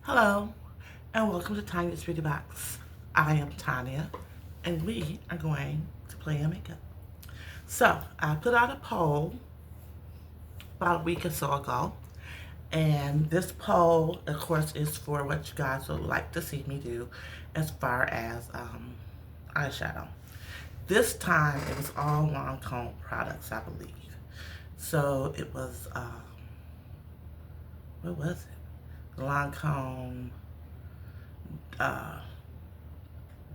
Hello, and welcome to Tanya's Beauty Box. I am Tanya, and we are going to play in makeup. So, I put out a poll about a week or so ago, and this poll, of course, is for what you guys would like to see me do as far as eyeshadow. This time, it was all Lancome products, I believe. So, it was, what was it? Lancome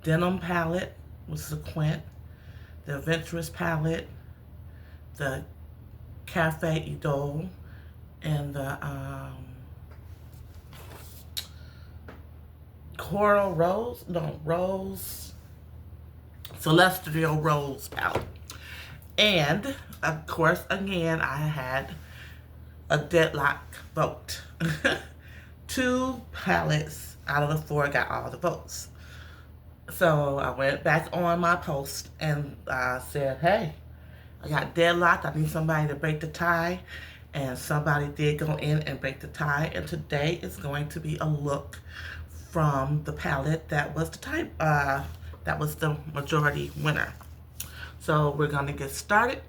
denim palette with sequin, the adventurous palette, the cafe idole, and the coral rose celestial rose palette. And of course, again, I had a deadlock vote. 2 palettes out of the 4 got all the votes. So I went back on my post and said, hey, I got deadlocked. I need somebody to break the tie. And somebody did go in and break the tie. And today is going to be a look from the palette that was the type, that was the majority winner. So we're going to get started,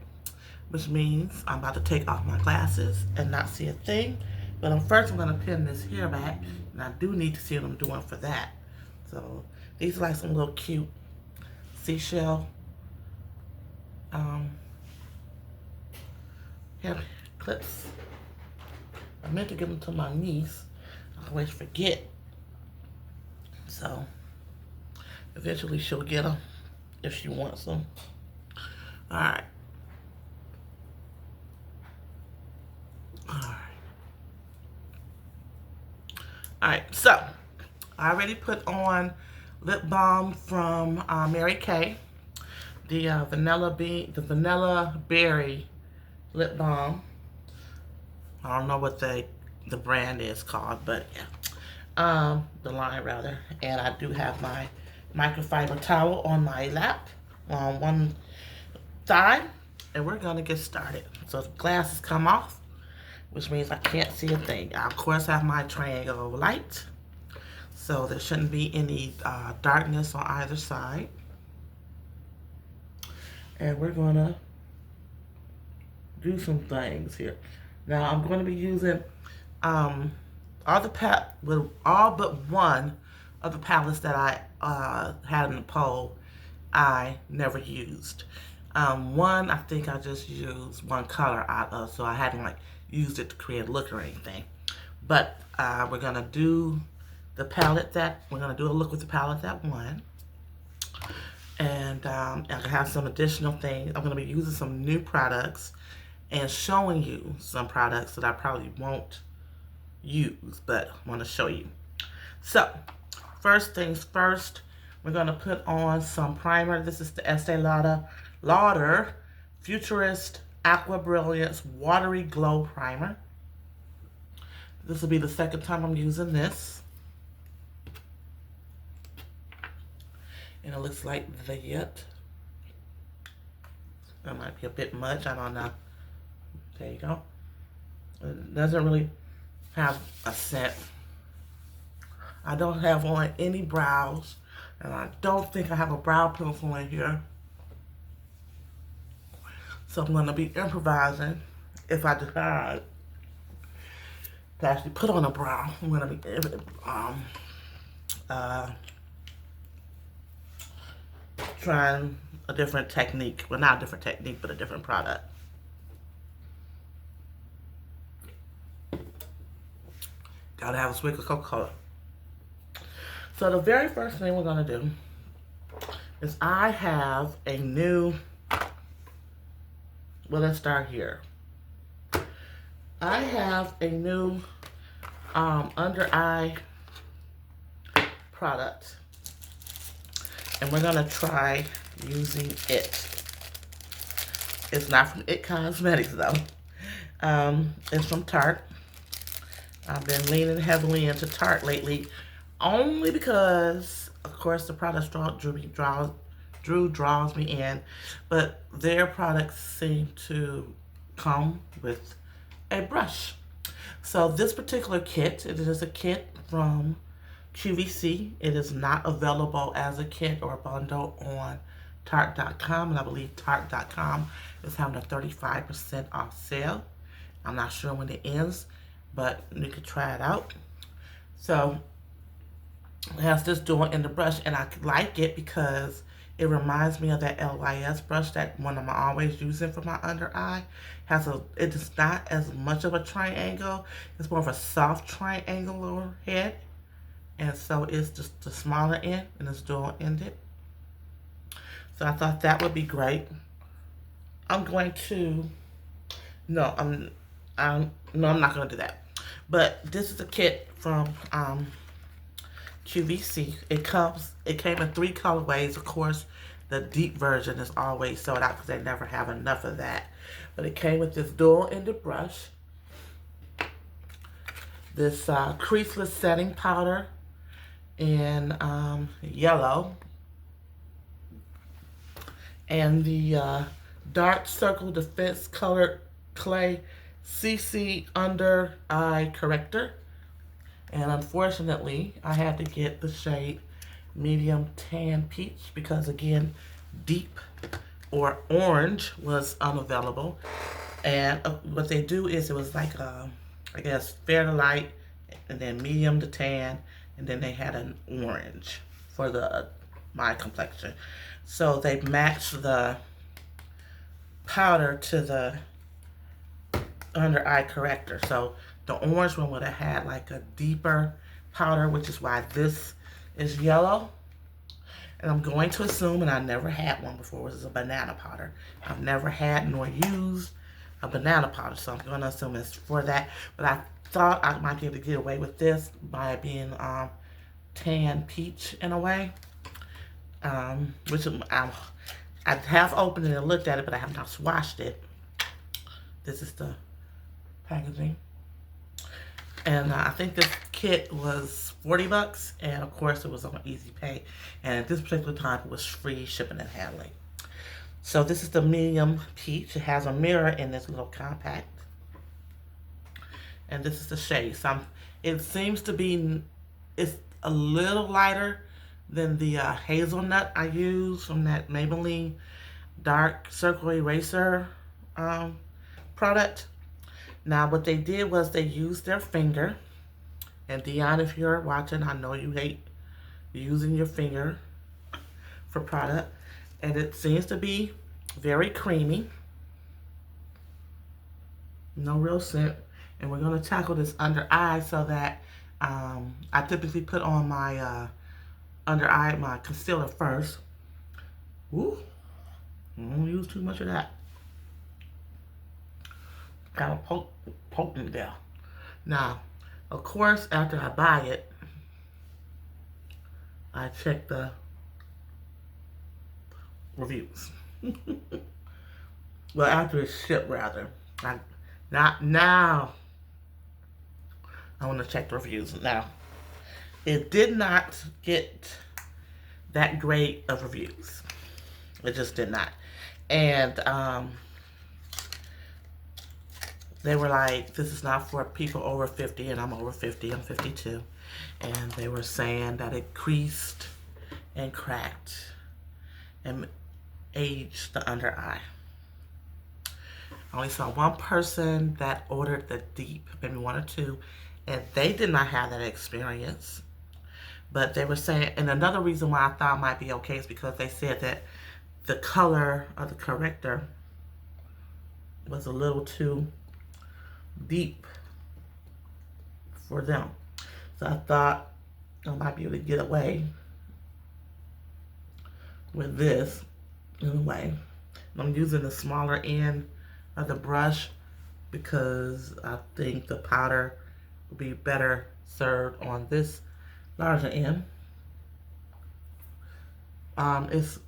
which means I'm about to take off my glasses and not see a thing. But first I'm going to pin this hair back, and I do need to see what I'm doing for that. So these are like some little cute seashell hair clips. I meant to give them to my niece. I always forget. So eventually she'll get them if she wants them. Alright. Alright, so I already put on lip balm from Mary Kay, the vanilla berry lip balm. I don't know what the brand is called, but yeah, the line rather. And I do have my microfiber towel on my lap on one side, and we're gonna get started. So the glasses come off, which means I can't see a thing. I, of course, have my triangle light, so there shouldn't be any darkness on either side. And we're gonna do some things here. Now I'm going to be using all but one of the palettes that I had in the poll. I never used. One, I think I just used one color out of, so I hadn't like used it to create a look or anything. But we're gonna do the palette we're gonna do a look with the palette that won. And I have some additional things. I'm gonna be using some new products and showing you some products that I probably won't use, but I want to show you. So, first things first, we're going to put on some primer. This is the Estee Lauder Futurist Aqua Brilliance Watery Glow Primer. This will be the second time I'm using this. And it looks like that. That might be a bit much, I don't know. There you go. It doesn't really have a scent. I don't have on any brows, and I don't think I have a brow pencil in here. So I'm going to be improvising. If I decide to actually put on a brow, I'm going to be trying a different technique. Well, not a different technique, but a different product. Gotta have a swig of Coca-Cola. So the very first thing we're gonna do is I have a new, well, let's start here. I have a new under eye product, and we're gonna try using it. It's not from It Cosmetics though. It's from Tarte. I've been leaning heavily into Tarte lately, only because, of course, the product draws me in, but their products seem to come with a brush. So this particular kit, it is a kit from QVC. It is not available as a kit or a bundle on Tarte.com, and I believe Tarte.com is having a 35% off sale. I'm not sure when it ends, but you can try it out. So it has this dual in the brush, and I like it because it reminds me of that LYS brush, that one I'm always using for my under eye. It is not as much of a triangle. It's more of a soft triangular head. And so it's just the smaller end, and it's dual ended. So I thought that would be great. I'm going to, no, no, I'm not going to do that. But this is a kit from QVC. It came in 3 colorways. Of course, the deep version is always sold out because they never have enough of that. But it came with this dual-ended brush, this creaseless setting powder in yellow, and the Dark Circle Defense Colored Clay CC Under Eye Corrector. And unfortunately, I had to get the shade Medium Tan Peach because, again, deep or orange was unavailable. And what they do is it was like, I guess, fair to light, and then medium to tan, and then they had an orange for my complexion. So they matched the powder to the under eye corrector. So the orange one would have had like a deeper powder, which is why this is yellow. And I'm going to assume, and I never had one before, this is a banana powder. I've never had nor used a banana powder, so I'm going to assume it's for that. But I thought I might be able to get away with this by being tan peach in a way. Which I have opened it and looked at it, but I have not swatched it. This is the packaging. And I think this kit was 40 bucks, and of course it was on Easy Pay. And at this particular time, it was free shipping and handling. So this is the medium peach. It has a mirror in this little compact. And this is the shade. So it seems to be, it's a little lighter than the hazelnut I use from that Maybelline Dark Circle Eraser product. Now, what they did was they used their finger. And Dion, if you're watching, I know you hate using your finger for product. And it seems to be very creamy. No real scent. And we're going to tackle this under eye so that I typically put on my under eye, my concealer first. Ooh, don't use too much of that. Kind of potent there. Now, of course, after I buy it, I check the reviews. Well, after it's shipped, rather. Not now. I want to check the reviews now. It did not get that great of reviews. It just did not. And they were like, this is not for people over 50, and I'm over 50, I'm 52. And they were saying that it creased and cracked and aged the under eye. I only saw one person that ordered the deep, maybe 1 or 2, and they did not have that experience. But they were saying, and another reason why I thought it might be okay is because they said that the color of the corrector was a little too deep for them. So I thought I might be able to get away with this in a way. I'm using the smaller end of the brush because I think the powder will be better served on this larger end. It's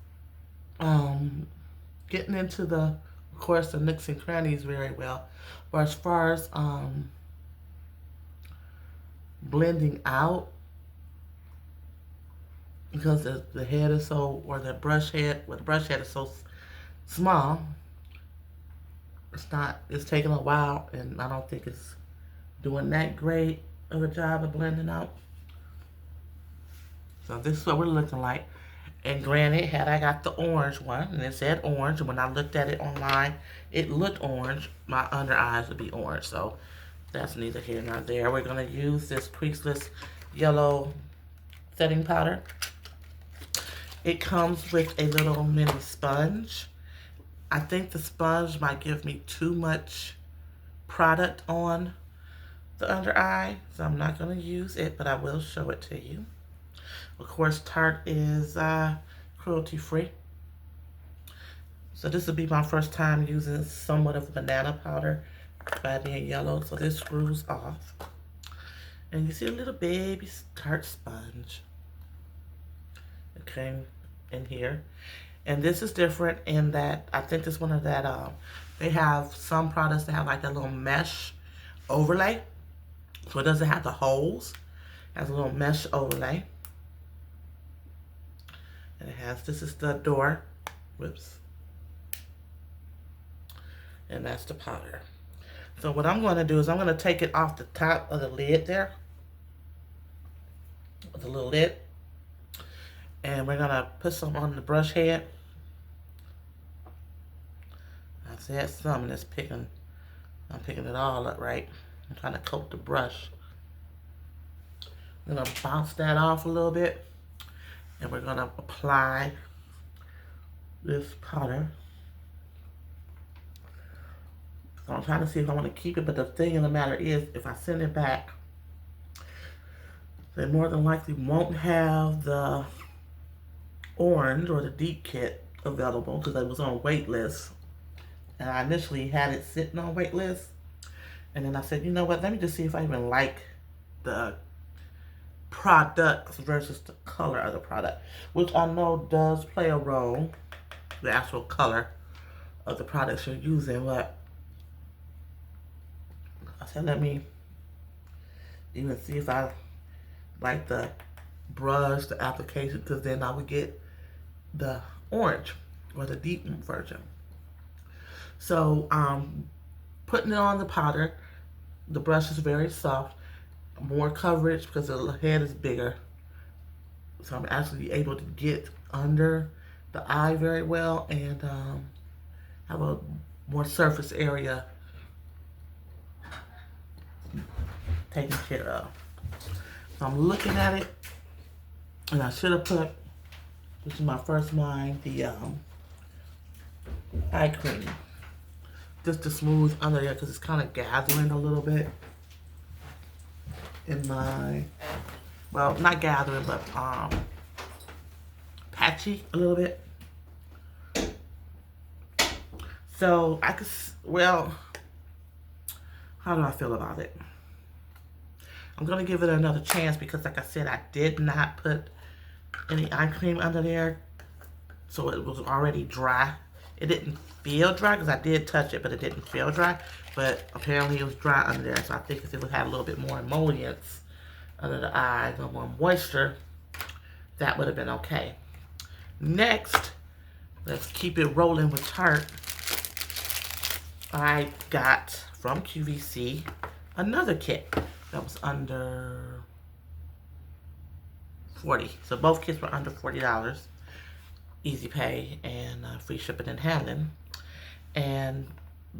getting into the, of course, the nooks and crannies very well. But as far as blending out, because the head is so, or the brush head, well, the brush head is so small, it's taking a while, and I don't think it's doing that great of a job of blending out. So this is what we're looking like. And granted, had I got the orange one, and it said orange, and when I looked at it online, it looked orange, my under eyes would be orange. So that's neither here nor there. We're going to use this creaseless yellow setting powder. It comes with a little mini sponge. I think the sponge might give me too much product on the under eye, so I'm not going to use it, but I will show it to you. Of course, Tarte is cruelty free. So this will be my first time using somewhat of banana powder by being yellow. So this screws off. And you see a little baby Tarte sponge. It came in here. And this is different in that I think this one of that they have some products that have like a little mesh overlay. So it doesn't have the holes. It has a little mesh overlay. And it has, this is the door. Whoops. And that's the powder. So what I'm going to do is I'm going to take it off the top of the lid there. The little lid. And we're going to put some on the brush head. I said some, and it's picking, I'm picking it all up, right? I'm trying to coat the brush. I'm going to bounce that off a little bit. And we're going to apply this powder. So I'm trying to see if I want to keep it, but the thing of the matter is, if I send it back, they more than likely won't have the orange or the deep kit available because it was on wait list. And I initially had it sitting on wait list. And then I said, you know what, let me just see if I even like the products versus the color of the product, which I know does play a role, the actual color of the products you're using. But I said, let me even see if I like the brush, the application, because then I would get the orange or the deep version. So putting it on the powder, the brush is very soft, more coverage because the head is bigger. So I'm actually able to get under the eye very well and have a more surface area taken care of. So I'm looking at it, and I should have put, this is my first line, the eye cream, just to smooth under there because it's kind of gathering a little bit in my, well, not gathering, but patchy a little bit. So I could, well, how do I feel about it? I'm going to give it another chance because, like I said, I did not put any eye cream under there. So it was already dry. It didn't feel dry because I did touch it, but it didn't feel dry. But apparently it was dry under there. So I think if it would have a little bit more emollients under the eyes, no more moisture, that would have been okay. Next, let's keep it rolling with Tarte. I got from QVC another kit that was under $40. So both kits were under $40. Easy pay and free shipping and handling. And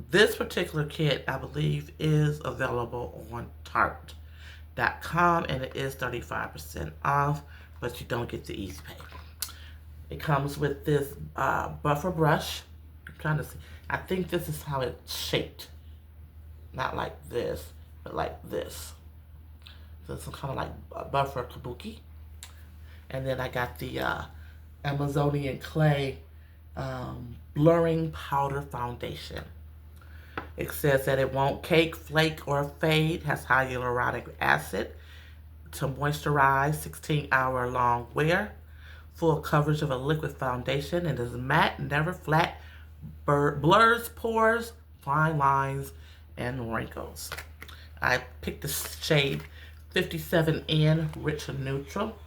this particular kit, I believe, is available on Tarte.com, and it is 35% off, but you don't get the easy pay. It comes with this buffer brush. I'm trying to see. I think this is how it's shaped. Not like this, but like this. So it's kind of like a buffer kabuki. And then I got the Amazonian Clay Blurring Powder Foundation. It says that it won't cake, flake, or fade. Has hyaluronic acid to moisturize, 16-hour long wear. Full coverage of a liquid foundation. It is matte, never flat, blurs pores, fine lines, and wrinkles. I picked the shade 57N Rich and Neutral.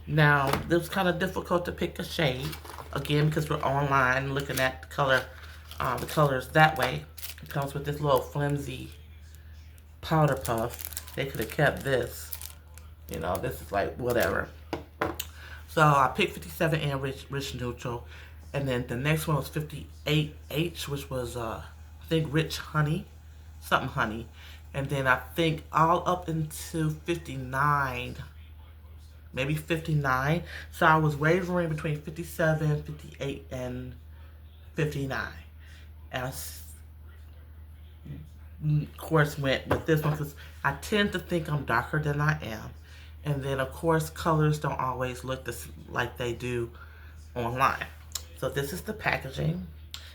Now, it was kind of difficult to pick a shade, again, because we're online looking at the colors that way. It comes with this little flimsy powder puff. They could have kept this. You know, this is like whatever. So I picked 57N Rich Neutral. And then the next one was 58H, which was, I think, Rich Honey. Something honey. And then I think all up into 59, maybe 59. So I was wavering between 57, 58, and 59. And I, of course, went with this one because I tend to think I'm darker than I am. And then, of course, colors don't always look like they do online. So this is the packaging.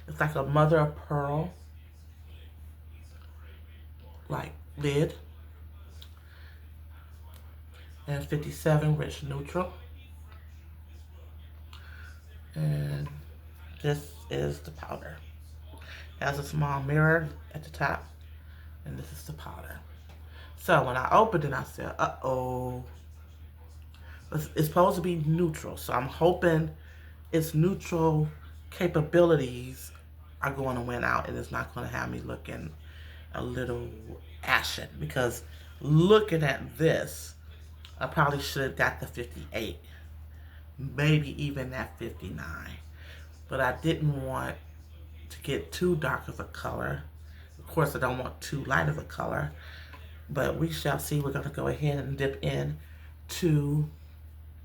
It's like a mother of pearl, like lid. And 57 Rich Neutral. And this is the powder. It has a small mirror at the top. And this is the powder. So when I opened it, I said, uh-oh. It's supposed to be neutral. So I'm hoping its neutral capabilities are going to win out. And it's not going to have me looking a little ashen. Because looking at this, I probably should have got the 58. Maybe even that 59. But I didn't want to get too dark of a color. Of course, I don't want too light of a color. But we shall see. We're going to go ahead and dip in to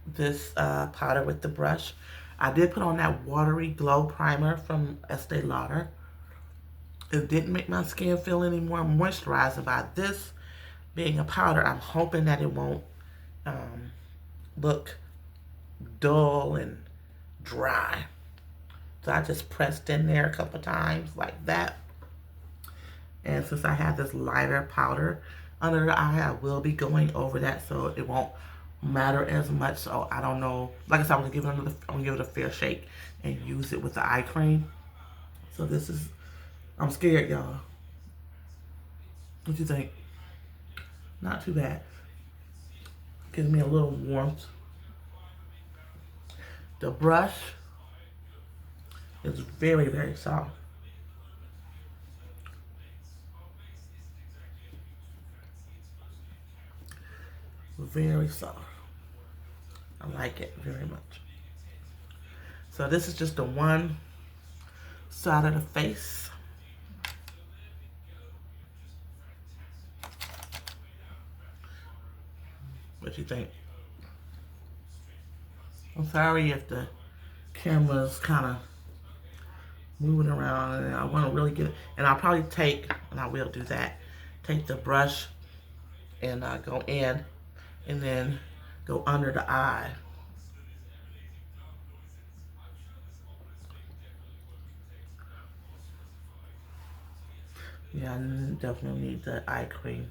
this powder with the brush. I did put on that watery glow primer from Estee Lauder. It didn't make my skin feel any more moisturized. By this being a powder, I'm hoping that it won't look dull and dry. So I just pressed in there a couple times like that. And since I have this lighter powder under the eye, I will be going over that so it won't matter as much. So I don't know. Like I said, I'm gonna give it a fair shake and use it with the eye cream. So this is, I'm scared, y'all. What you think? Not too bad. Gives me a little warmth. The brush is very, very soft. Very soft. I like it very much. So this is just the one side of the face. What you think? I'm sorry if the camera's kind of moving around and I want to really get it. And I'll probably take, and I will do that, take the brush and go in and then go under the eye. Yeah, I definitely need the eye cream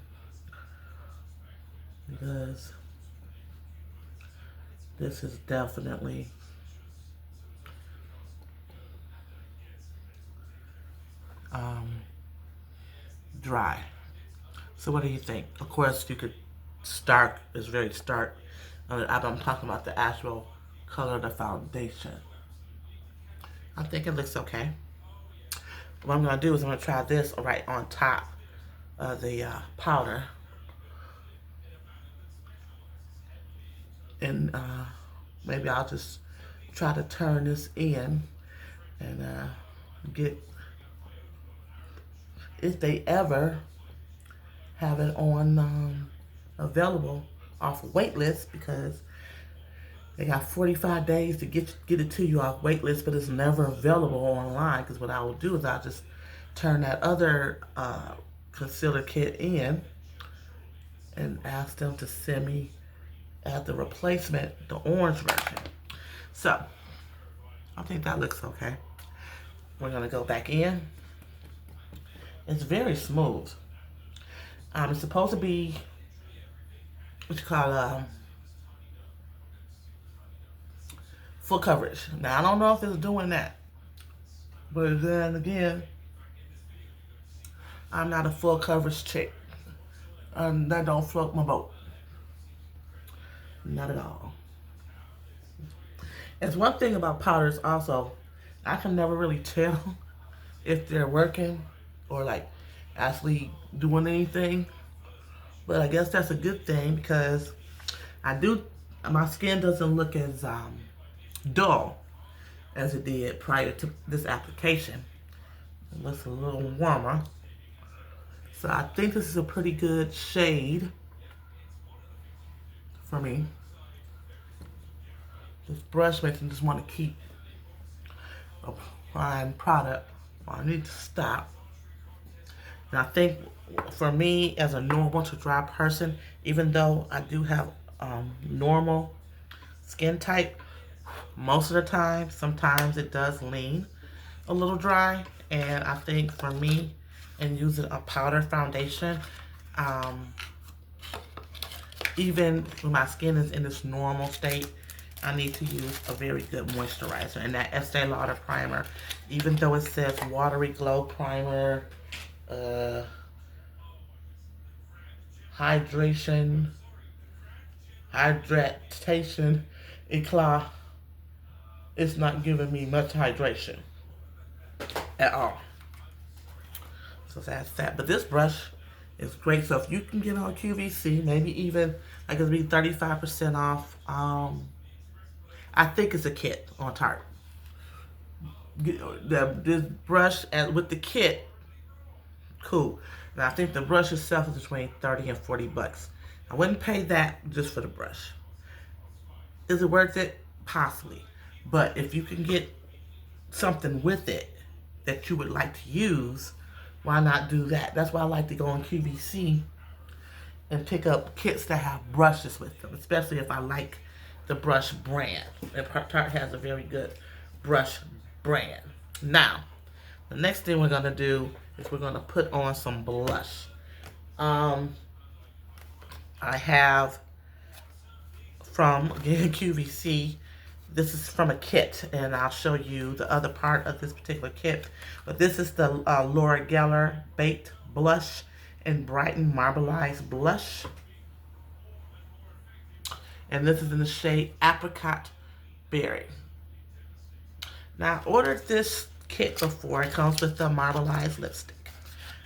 because this is definitely dry. So what do you think? Of course, you could stark, it's very stark. I'm talking about the actual color of the foundation. I think it looks okay. What I'm going to do is I'm going to try this right on top of the powder. And maybe I'll just try to turn this in and get, if they ever have it on available off of waitlist, because they got 45 days to get it to you off waitlist, but it's never available online. Because what I will do is I'll just turn that other concealer kit in and ask them to send me as the replacement the orange version. So I think that looks okay. We're gonna go back in. It's very smooth. It's supposed to be what you call full coverage. Now I don't know if it's doing that, but then again, I'm not a full coverage chick. That don't float my boat. Not at all. It's one thing about powders also, I can never really tell if they're working or like actually doing anything But I guess that's a good thing because my skin doesn't look as dull as it did prior to this application. It looks a little warmer. So I think this is a pretty good shade for me. This brush makes me just want to keep applying product. I need to stop. And I think for me, as a normal to dry person, even though I do have normal skin type, most of the time, sometimes it does lean a little dry. And I think for me, and using a powder foundation, even when my skin is in this normal state, I need to use a very good moisturizer. And that Estee Lauder primer, even though it says Watery Glow Primer, Hydratation, Eclat, it's not giving me much hydration at all. So that's that. But this brush is great. So if you can get on QVC, maybe even like it'll be 35% off. I think it's a kit on Tarte. This brush with the kit, cool. And I think the brush itself is between 30 and 40 bucks. I wouldn't pay that just for the brush. Is it worth it? Possibly. But if you can get something with it that you would like to use, why not do that? That's why I like to go on QVC and pick up kits that have brushes with them, especially if I like the brush brand. And Tarte has a very good brush brand. Now, the next thing we're going to do is we're going to put on some blush. I have from, again, QVC, this is from a kit, and I'll show you the other part of this particular kit. But this is the Laura Geller Baked Blush and Brighten Marbleized Blush. And this is in the shade Apricot Berry. Now, I ordered this kit before. It comes with the marbleized lipstick.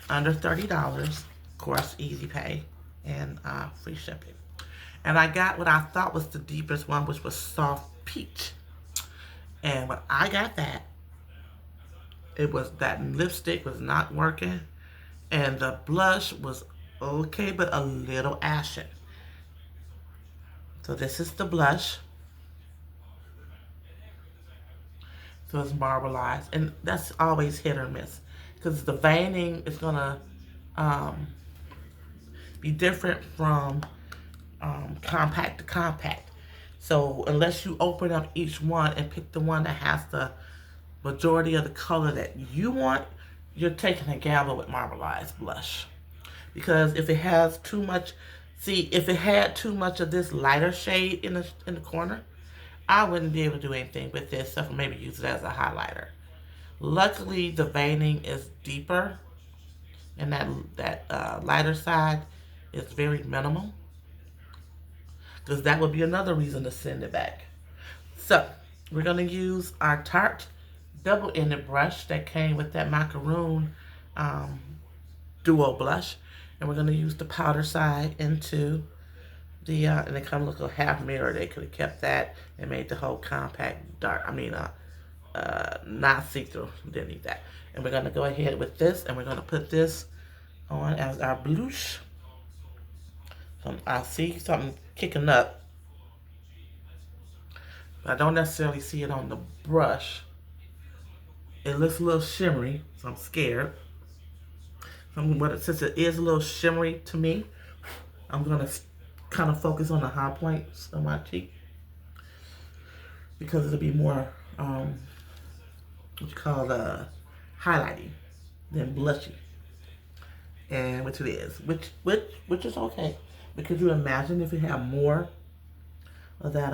Under $30. Of course, easy pay and free shipping. And I got what I thought was the deepest one, which was Soft Peach. And when I got that, that lipstick was not working. And the blush was okay, but a little ashen. So this is the blush. So it's marbleized. And that's always hit or miss. Because the veining is going to be different from compact to compact. So unless you open up each one and pick the one that has the majority of the color that you want, you're taking a gamble with marbleized blush. Because if it has too much, if it had too much of this lighter shade in the corner, I wouldn't be able to do anything with this except for maybe use it as a highlighter. Luckily, the veining is deeper, and that lighter side is very minimal. Because that would be another reason to send it back. So, we're going to use our Tarte double-ended brush that came with that macaroon duo blush. And we're going to use the powder side into the, and it kind of look a half mirror. They could have kept that and made the whole compact dark. Not see-through. Didn't need that. And we're going to go ahead with this, and we're going to put this on as our blush. I see something kicking up. I don't necessarily see it on the brush. It looks a little shimmery, so I'm scared. Since it is a little shimmery to me, I'm going to kind of focus on the high points of my cheek. Because it'll be more, what you call highlighty than blushy. And which it is. Which is okay. But could you imagine if we had more of that,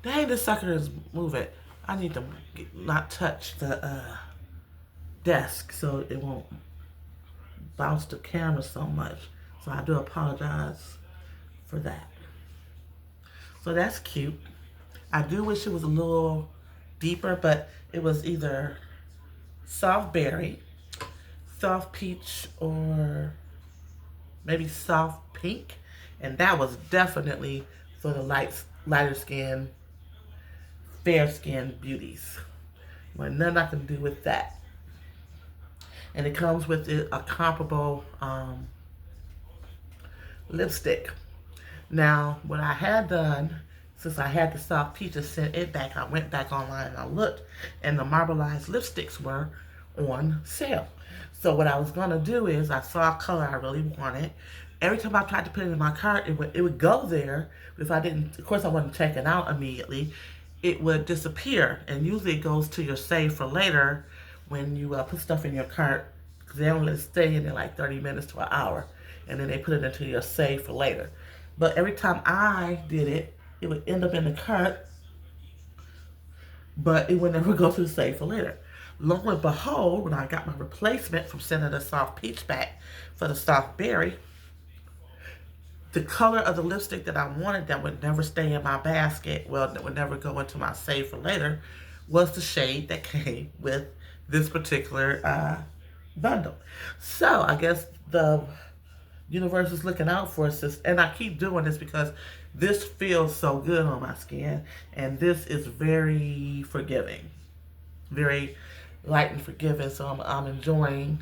dang, this sucker is moving. I need to not touch the desk so it won't bounce the camera so much. So I do apologize for that. So that's cute. I do wish it was a little deeper, but it was either soft berry, soft peach, or maybe soft pink. And that was definitely for the lighter skin, fair skinned beauties. But nothing I can do with that. And it comes with a comparable lipstick. Now, what I had done, since I had the soft peach and sent it back, I went back online and I looked, and the marbleized lipsticks were on sale. So what I was gonna do is, I saw a color I really wanted. Every time I tried to put it in my cart, it would go there. But if I didn't, of course, I wasn't checking out immediately. It would disappear, and usually it goes to your save for later when you put stuff in your cart, because they only let it stay in there like 30 minutes to an hour, and then they put it into your save for later. But every time I did it, it would end up in the cart, but it would never go to the save for later. Lo and behold, when I got my replacement from sending the soft peach back for the soft berry, the color of the lipstick that I wanted that would never stay in my basket, well, that would never go into my save for later, was the shade that came with this particular bundle. So I guess the universe is looking out for us. And I keep doing this because this feels so good on my skin. And this is very forgiving. Very light and forgiving. So I'm enjoying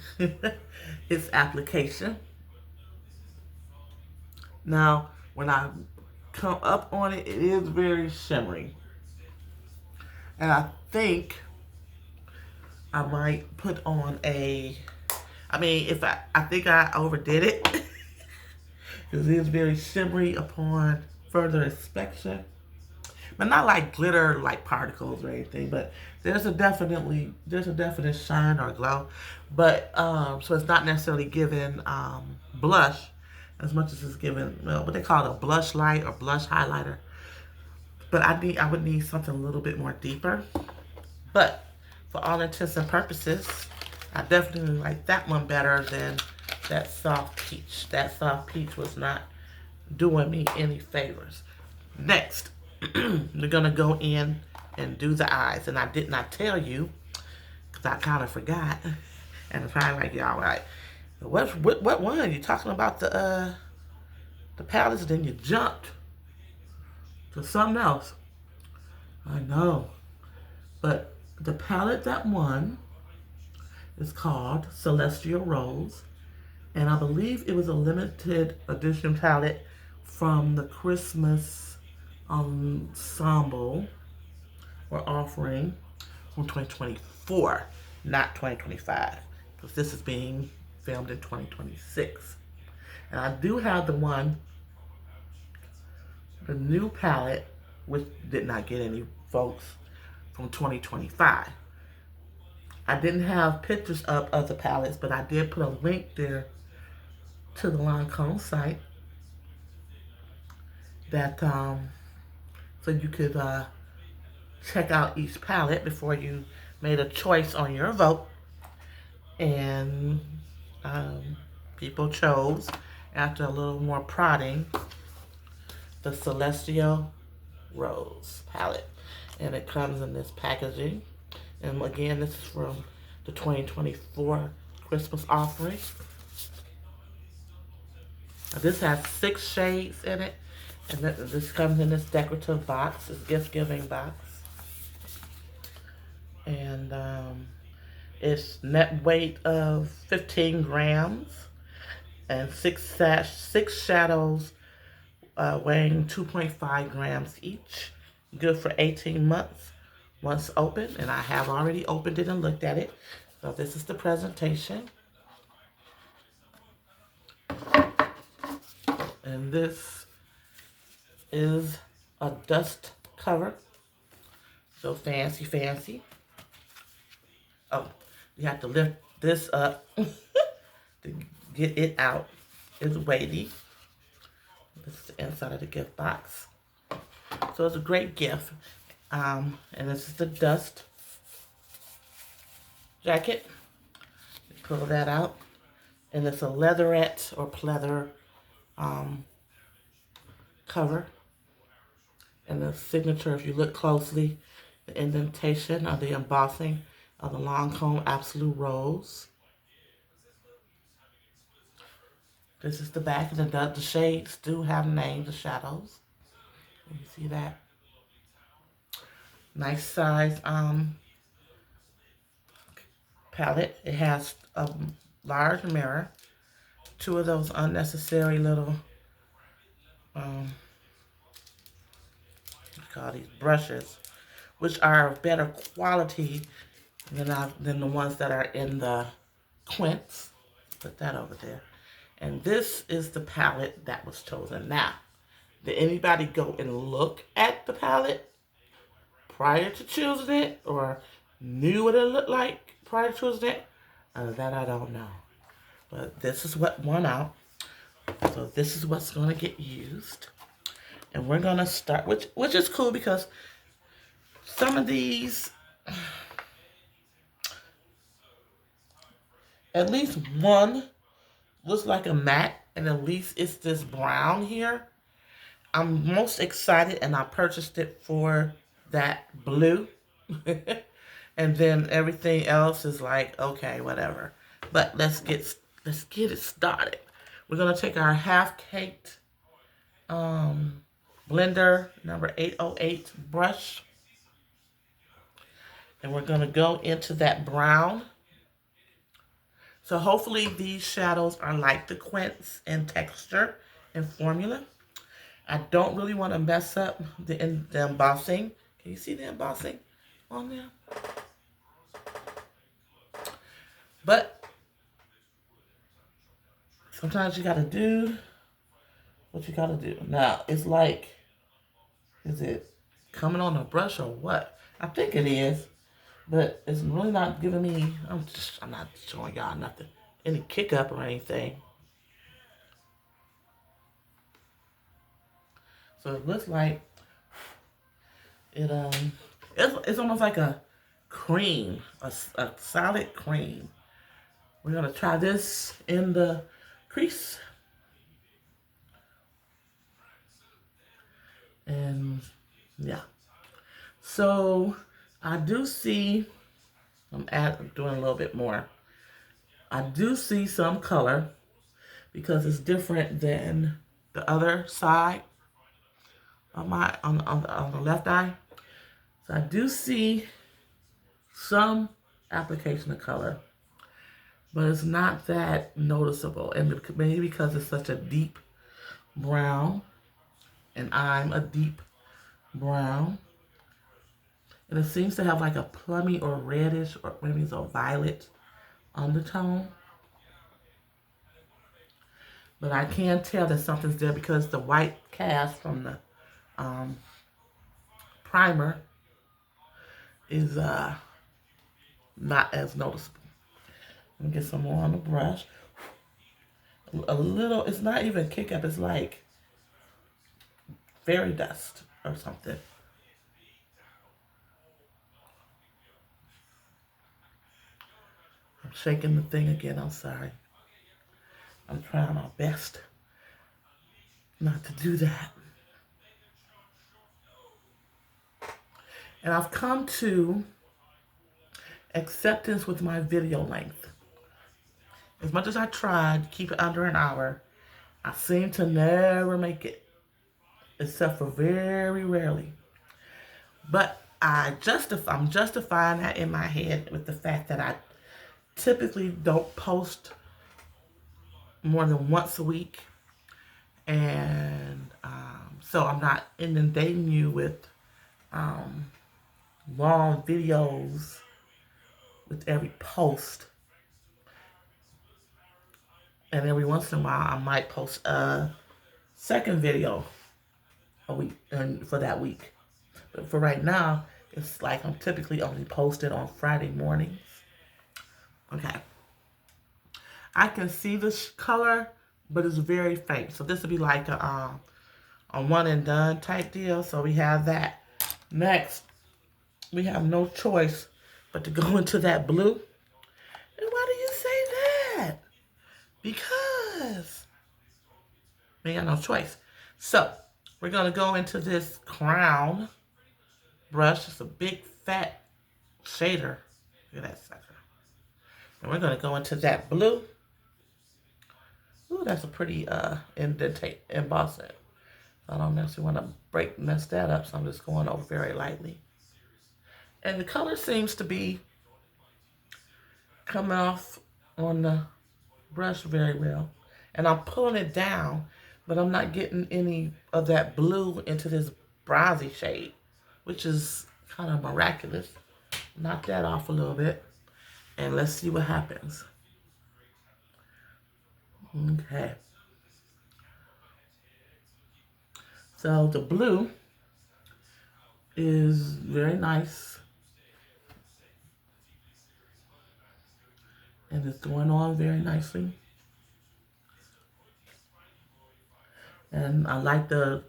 its application. Now, when I come up on it, it is very shimmery. And I think I might put on I think I overdid it. Because it is very shimmery upon further inspection. But not like glitter like particles or anything, but there's a definite shine or glow. But so it's not necessarily giving blush as much as it's giving, well, what they call it, a blush light or blush highlighter. But I would need something a little bit more deeper. But for all intents and purposes, I definitely like that one better than that soft peach. That soft peach was not doing me any favors. Next, we're gonna go in and do the eyes. And I did not tell you, because I kind of forgot. And I'm probably like, y'all like, what one? You talking about the palettes, then you jumped to something else. I know. But the palette that won is called Celestial Rose. And I believe it was a limited edition palette from the Christmas ensemble or offering from 2024, not 2025, because this is being filmed in 2026. And I do have the new palette, which did not get any votes, from 2025. I didn't have pictures up of the palettes, but I did put a link there to the Lancome site that so you could check out each palette before you made a choice on your vote. And people chose, after a little more prodding, the Celestial Rose palette. And it comes in this packaging. And again, this is from the 2024 Christmas offering. Now, this has 6 shades in it. And this comes in this decorative box, this gift-giving box. And it's net weight of 15 grams. And 6 shadows weighing 2.5 grams each. Good for 18 months once open. And I have already opened it and looked at it. So this is the presentation. And this is a dust cover. So fancy, fancy. Oh, you have to lift this up to get it out. It's weighty. This is the inside of the gift box. So it's a great gift. And this is the dust jacket. Pull that out. And it's a leatherette or pleather cover. And the signature, if you look closely, the indentation of the embossing of the Lancome Absolute Rose. This is the back, and the shades do have names, the shadows. You see that? Nice size palette. It has a large mirror, two of those unnecessary little call these brushes, which are of better quality than the ones that are in the quints. Put that over there. And this is the palette that was chosen. Now, did anybody go and look at the palette prior to choosing it, or knew what it looked like prior to choosing it? That I don't know. But this is what won out. So this is what's going to get used. And we're going to start, which is cool because some of these, at least one looks like a matte, and at least it's this brown here. I'm most excited, and I purchased it for that blue. And then everything else is like, okay, whatever. But let's get it started. We're gonna take our half-caked blender number 808 brush, and we're gonna go into that brown. So hopefully these shadows are like the quints in texture and formula. I don't really want to mess up the embossing. Can you see the embossing on there? But sometimes you gotta do what you gotta do. Now, it's like, is it coming on the brush or what? I think it is, but it's really not giving me, I'm not showing y'all nothing, any kick up or anything. So it looks like it's almost like a cream, a solid cream. We're gonna try this in the crease. And yeah. So I do see, I'm doing a little bit more. I do see some color because it's different than the other side of my, on the left eye. So I do see some application of color, but it's not that noticeable. And maybe because it's such a deep brown, and I'm a deep brown. And it seems to have like a plummy or reddish or maybe it's a violet undertone. But I can tell that something's there because the white cast from the primer is not as noticeable. Let me get some more on the brush. A little, it's not even kick up, it's like fairy dust or something. I'm shaking the thing again, I'm sorry. I'm trying my best not to do that. And I've come to acceptance with my video length. As much as I tried to keep it under an hour, I seem to never make it, except for very rarely. But I'm justifying that in my head with the fact that I typically don't post more than once a week. And so I'm not inundating you with long videos with every post. And every once in a while, I might post a second video a week and for that week. But for right now, it's like I'm typically only posted on Friday mornings. Okay. I can see this color, but it's very faint. So this would be like a one and done type deal. So we have that. Next, we have no choice but to go into that blue. And why do you say that? Because we got no choice. So we're going to go into this crown brush. It's a big fat shader. Look at that sucker. And we're going to go into that blue. Ooh, that's a pretty embossing. I don't necessarily want to mess that up, so I'm just going over very lightly. And the color seems to be coming off on the brush very well. And I'm pulling it down, but I'm not getting any of that blue into this bronzy shade, which is kind of miraculous. Knock that off a little bit, and let's see what happens. Okay. So the blue is very nice, and it's going on very nicely. And I like the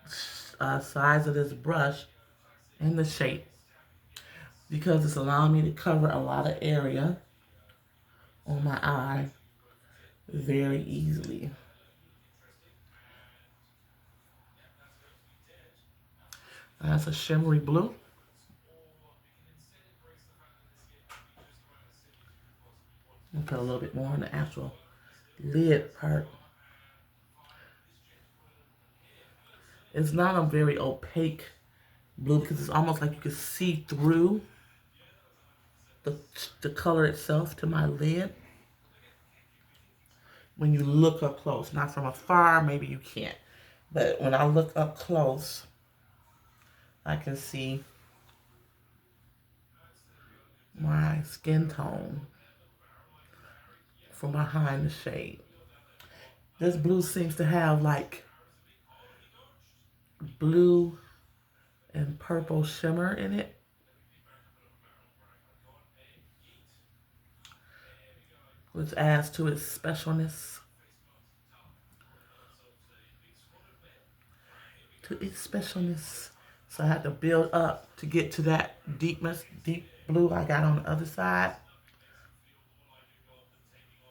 size of this brush and the shape because it's allowing me to cover a lot of area on my eye very easily. That's a shimmery blue. I'll put a little bit more on the actual lid part. It's not a very opaque blue because it's almost like you can see through the color itself to my lid. When you look up close, not from afar, maybe you can't. But when I look up close, I can see my skin tone from behind the shade. This blue seems to have like blue and purple shimmer in it. Which adds to its specialness. So I had to build up to get to that deep blue I got on the other side.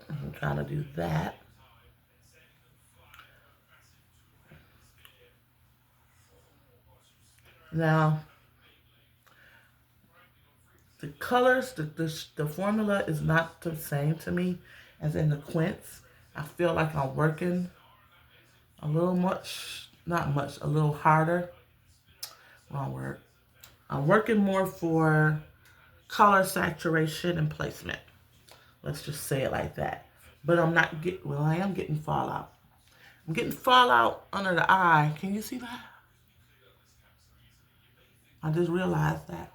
I'm trying to do that. Now, the colors, the formula is not the same to me as in the quints. I feel like I'm working a little much, not much, a little harder. Wrong word. I'm working more for color saturation and placement. Let's just say it like that. But I'm not getting, well, I am getting fallout. I'm getting fallout under the eye. Can you see that? I just realized that.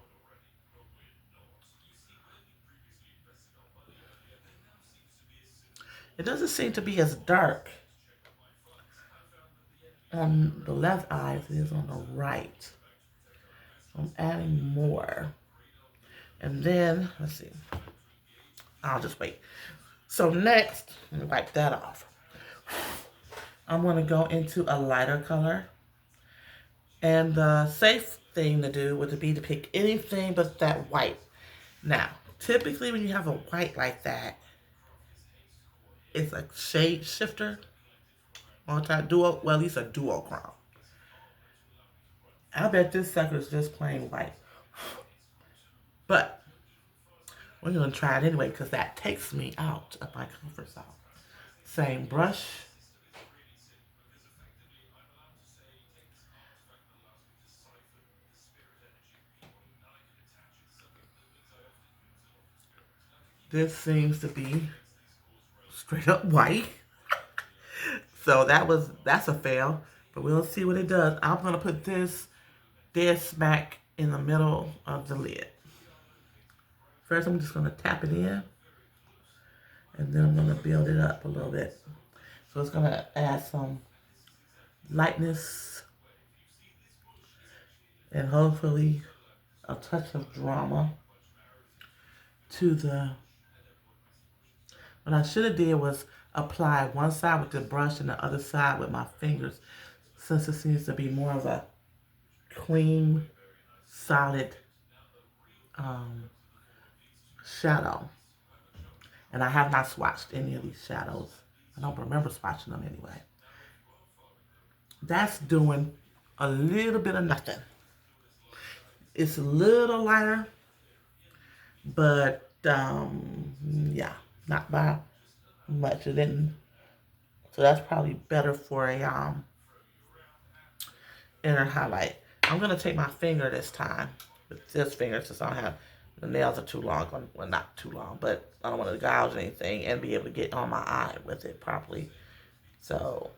It doesn't seem to be as dark on the left eye as it is on the right. So I'm adding more. And then, let's see. I'll just wait. So next, let me wipe that off. I'm going to go into a lighter color. And the safe thing to do would be to pick anything but that white. Now, typically when you have a white like that, it's a shade shifter. Well, at least a duochrome. I bet this sucker is just plain white. But we're going to try it anyway because that takes me out of my comfort zone. Same brush. This seems to be straight up white. So that's a fail. But we'll see what it does. I'm going to put this dead smack in the middle of the lid. First, I'm just going to tap it in. And then I'm going to build it up a little bit. So it's going to add some lightness and hopefully a touch of drama to the... What I should have did was apply one side with the brush and the other side with my fingers, since it seems to be more of a cream, solid shadow. And I have not swatched any of these shadows. I don't remember swatching them anyway. That's doing a little bit of nothing. It's a little lighter, but yeah, not by much. It didn't So that's probably better for a inner highlight. I'm going to take my finger this time. With this finger, since I don't have, the nails are too long. Well, not too long, but I don't want to gouge anything and be able to get on my eye with it properly. So,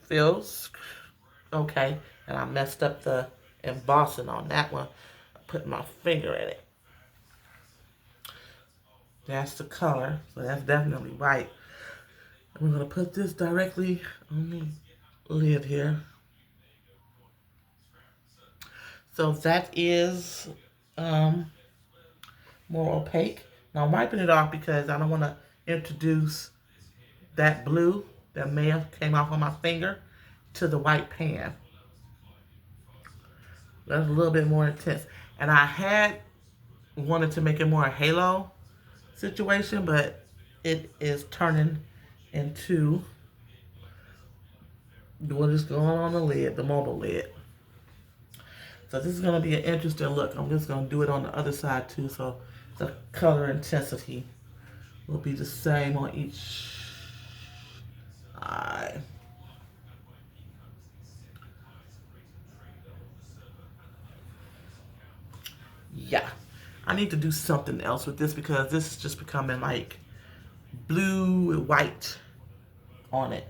feels okay. And I messed up the embossing on that one. I put my finger in it. That's the color. So that's definitely white. I'm going to put this directly on the lid here. So that is more opaque. Now I'm wiping it off because I don't want to introduce that blue that may have came off on my finger to the white pan. That's a little bit more intense. And I had wanted to make it more a halo situation, but it is turning into what is going on the lid, the mobile lid. So this is going to be an interesting look. I'm just going to do it on the other side too, so the color intensity will be the same on each eye. Yeah, I need to do something else with this because this is just becoming like blue and white on it.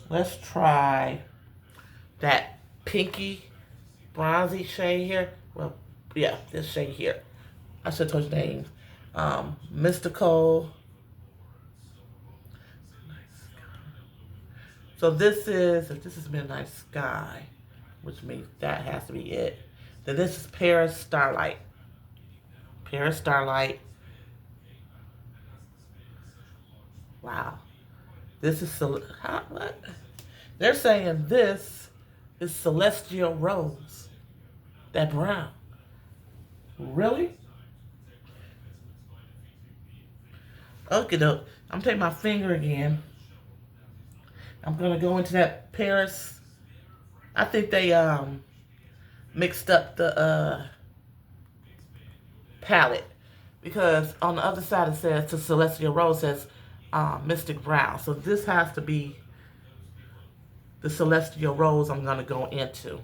Let's try that pinky bronzy shade here. Well, yeah, this shade here. I should touch names. Mystical. So this is, if this is Midnight Sky, which means that has to be it, then this is Paris Starlight. Paris Starlight. Wow. This is, what? They're saying this is Celestial Rose. That brown. Really? Okay, though. I'm taking my finger again. I'm going to go into that Paris. I think they mixed up the palette. Because on the other side it says, to Celestial Rose says Mystic Brown. So this has to be the Celestial Rose I'm going to go into.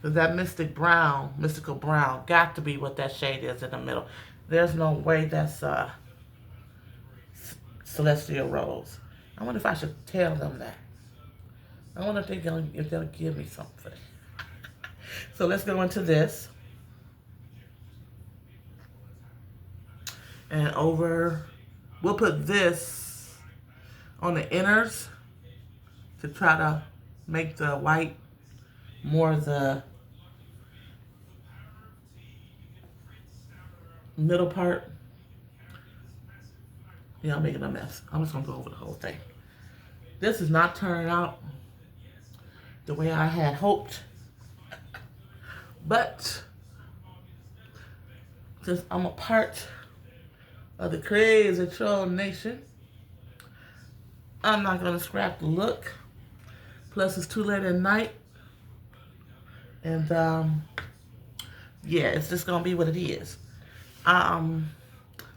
Because that Mystical Brown, got to be what that shade is in the middle. There's no way that's Celestial Rose. I wonder if I should tell them that. I wonder if they'll give me something. So let's go into this. And we'll put this on the inners to try to make the white more the middle part. Yeah, I'm making a mess. I'm just going to go over the whole thing. This is not turning out the way I had hoped. But since I'm a part of the Crazy Troll Nation, I'm not going to scrap the look. Plus, it's too late at night. And, yeah, it's just going to be what it is.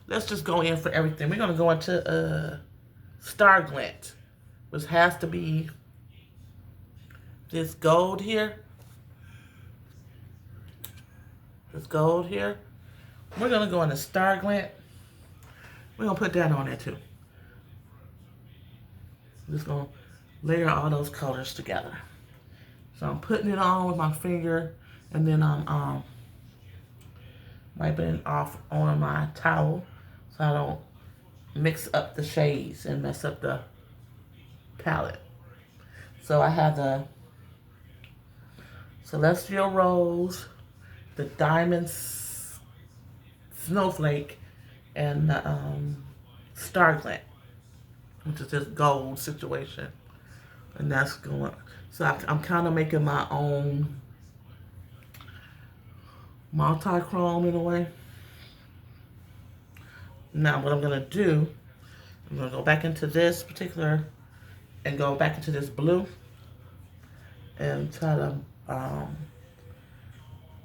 Let's just go in for everything. We're going to go into Star Glint, which has to be this gold here. This gold here. We're going to go into Star Glint. We're going to put that on there too. I'm just going to layer all those colors together. So I'm putting it on with my finger, and then I'm wiping it off on my towel so I don't mix up the shades and mess up the palette. So I have the Celestial Rose, the Diamond Snowflake, and the Star Glint, which is this gold situation. And that's going, so I'm kind of making my own multi-chrome in a way. Now what I'm going to do, I'm going to go back into this particular, and go back into this blue, and try to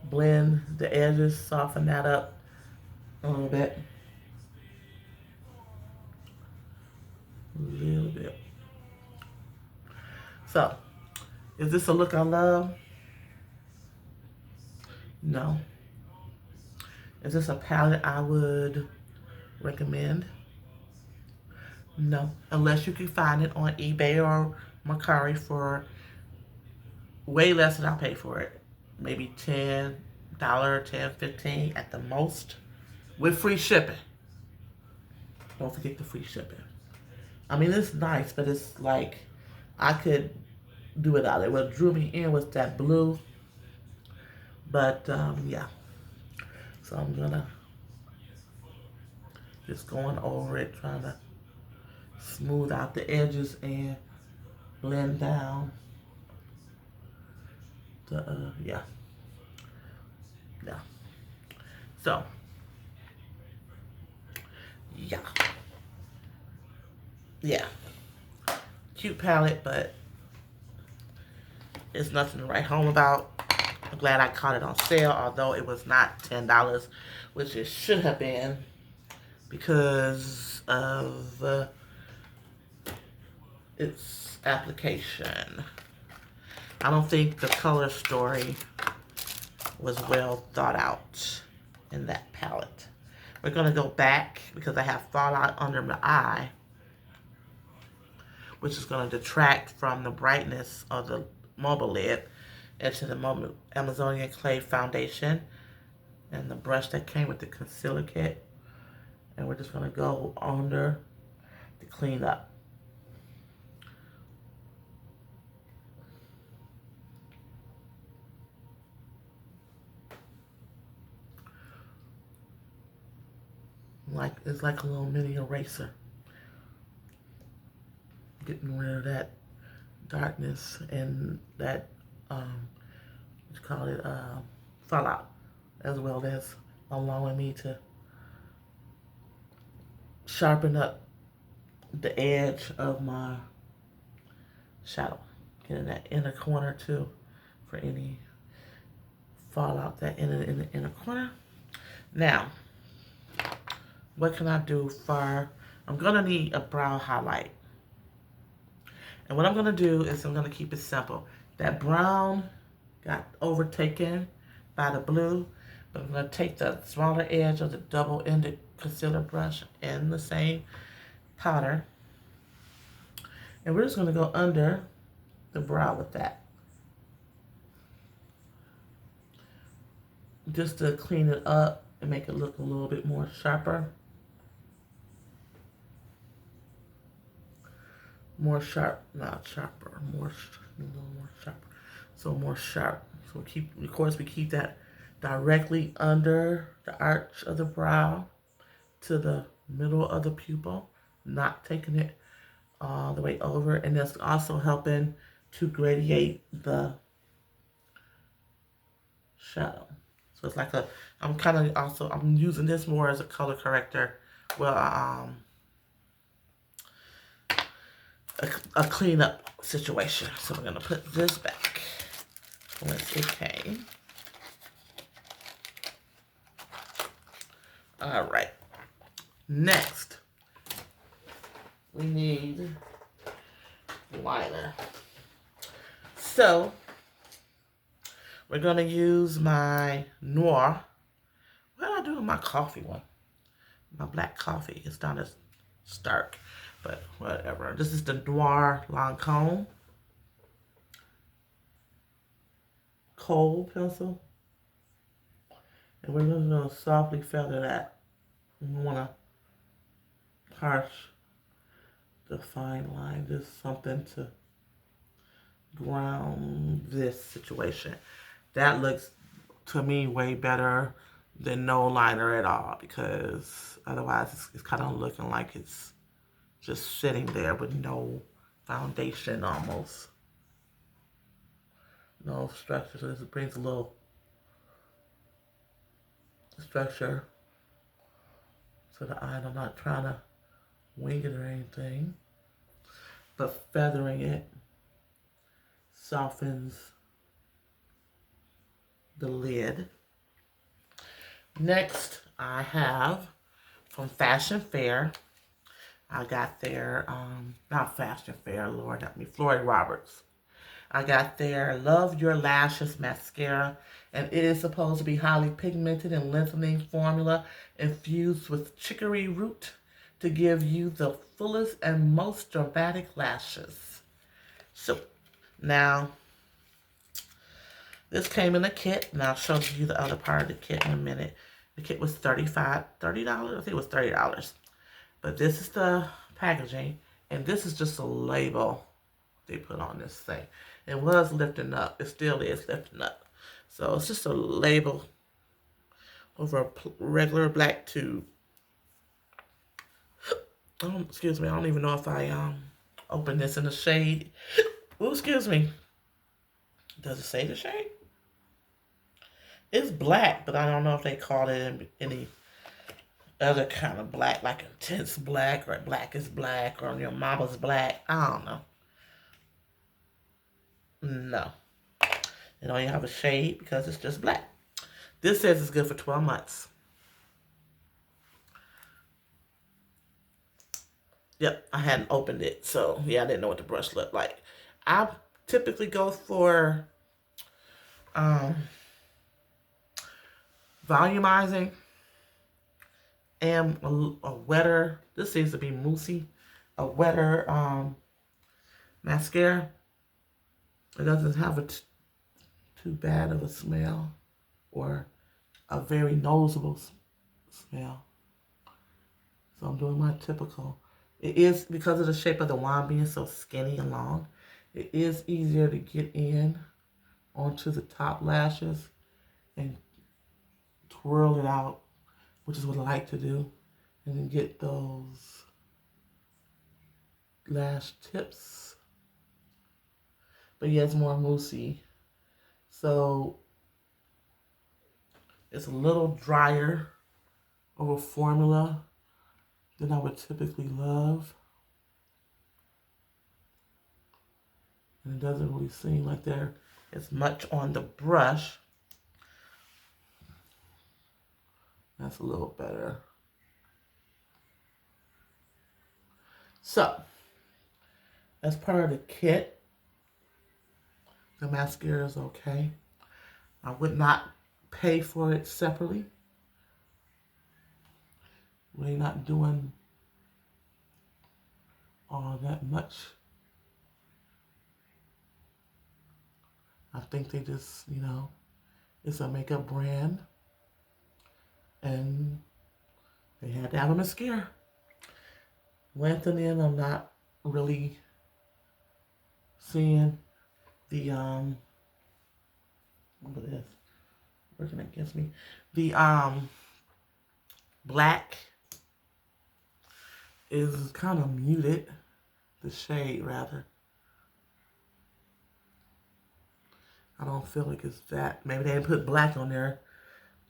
blend the edges, soften that up a little bit. A little bit. So, is this a look I love? No. Is this a palette I would recommend? No. Unless you can find it on eBay or Mercari for way less than I paid for it. Maybe $10, $10, $15 at the most. With free shipping. Don't forget the free shipping. I mean, it's nice, but it's like I could do without it. What drew me in was that blue. But, yeah. So I'm gonna just going over it, trying to smooth out the edges and blend down the, yeah. Yeah. So, yeah. Yeah. Cute palette, but it's nothing to write home about. I'm glad I caught it on sale, although it was not $10, which it should have been because of its application. I don't think the color story was well thought out in that palette. We're going to go back because I have fallout under my eye, which is going to detract from the brightness of the mobile lid, into the Amazonian Clay Foundation and the brush that came with the concealer kit. And we're just going to go under to clean up. It's like a little mini eraser. Getting rid of that darkness and that, what you call it, fallout, as well as allowing me to sharpen up the edge of my shadow. Getting that inner corner too, for any fallout that in the inner corner. Now, what can I do for, I'm gonna need a brow highlight. And what I'm gonna do is I'm gonna keep it simple. That brown got overtaken by the blue, but I'm gonna take the smaller edge of the double-ended concealer brush in the same powder, and we're just gonna go under the brow with that, just to clean it up and make it look a little bit more sharper. More sharp, not sharper, a little more sharp. So more sharp. So of course we keep that directly under the arch of the brow to the middle of the pupil, not taking it all the way over. And that's also helping to gradiate the shadow. So it's like I'm using this more as a color corrector. Well, a cleanup situation. So we're gonna put this back once it came. All right. Next, we need liner. So we're gonna use my Noir. What did I do with my coffee one? My black coffee. It's not as stark, but whatever. This is the Noir Lancome Kohl pencil. And we're just going to softly feather that. We want to harsh the fine line. Just something to ground this situation. That looks, to me, way better than no liner at all, because otherwise it's kind of looking like it's just sitting there with no foundation almost. No structure. So this brings a little structure to the eye. I'm not trying to wing it or anything, but feathering it softens the lid. Next, I have from Fashion Fair. I got their, not Fashion Fair, Lord help me, Floyd Roberts. I got their Love Your Lashes mascara, and it is supposed to be highly pigmented and lengthening formula infused with chicory root to give you the fullest and most dramatic lashes. So, now, this came in a kit, and I'll show you the other part of the kit in a minute. The kit was $30. I think it was $30. But this is the packaging, and this is just a label they put on this thing. It was lifting up. It still is lifting up. So it's just a label over a regular black tube. Excuse me. I don't even know if I opened this in the shade. Oh, excuse me. Does it say the shade? It's black, but I don't know if they call it any other kind of black, like intense black or black is black or your mama's black. I don't know. No. It don't even have a shade because it's just black. This says it's good for 12 months. Yep, I hadn't opened it, so yeah, I didn't know what the brush looked like. I typically go for um, volumizing and a wetter, this seems to be moussey, a wetter mascara. It doesn't have too bad of a smell or a very noticeable smell. So I'm doing my typical. It is, because of the shape of the wand being so skinny and long, it is easier to get in onto the top lashes and twirl it out, which is what I like to do, and then get those lash tips. But yeah, it's more moussey. So it's a little drier of a formula than I would typically love. And it doesn't really seem like there is much on the brush. That's a little better. So, as part of the kit, the mascara is okay. I would not pay for it separately. Really not doing all that much. I think they just, it's a makeup brand, and they had to have a mascara. Lengthening, I'm not really seeing the what is working against me. The black is kind of muted, the shade rather. I don't feel like it's that. Maybe they didn't put black on there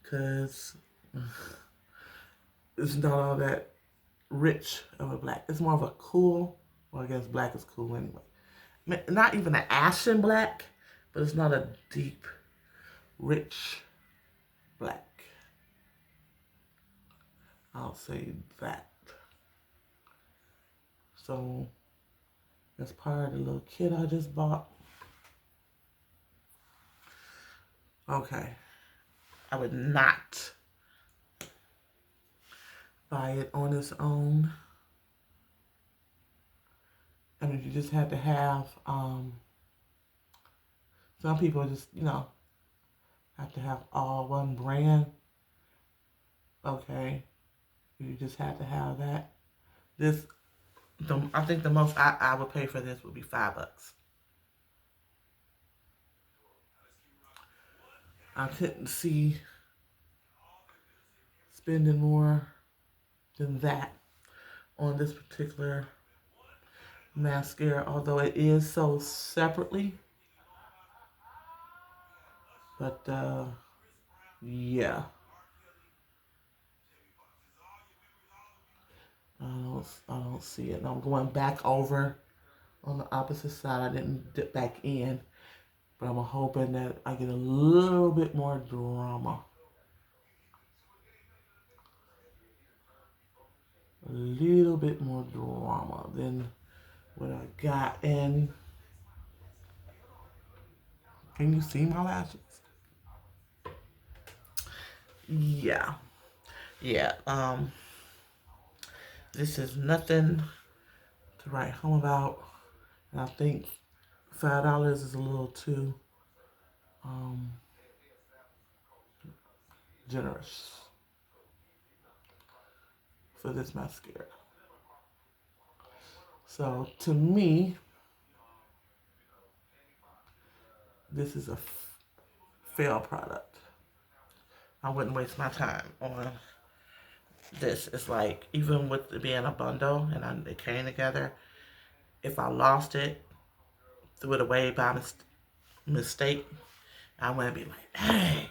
because it's not all that rich of a black. It's more of a cool, well, I guess black is cool anyway. Not even an ashen black, but it's not a deep, rich black. I'll say that. So that's part of the little kit I just bought. Okay. I would not buy it on its own. I mean, you just have to have, some people just, have to have all one brand. Okay. You just have to have that. I think the most I would pay for this would be $5. I couldn't see spending more than that on this particular mascara, although it is sold separately. But yeah, I don't see it. And I'm going back over on the opposite side. I didn't dip back in, but I'm hoping that I get a little bit more drama. A little bit more drama than what I got. And Can you see my lashes? Yeah. Yeah. This is nothing to write home about. And I think $5 is a little too um, generous for this mascara. So to me, this is a fail product. I wouldn't waste my time on this. It's like, even with it being a bundle and they came together, if I lost it, threw it away by mistake, I wouldn't be like, hey,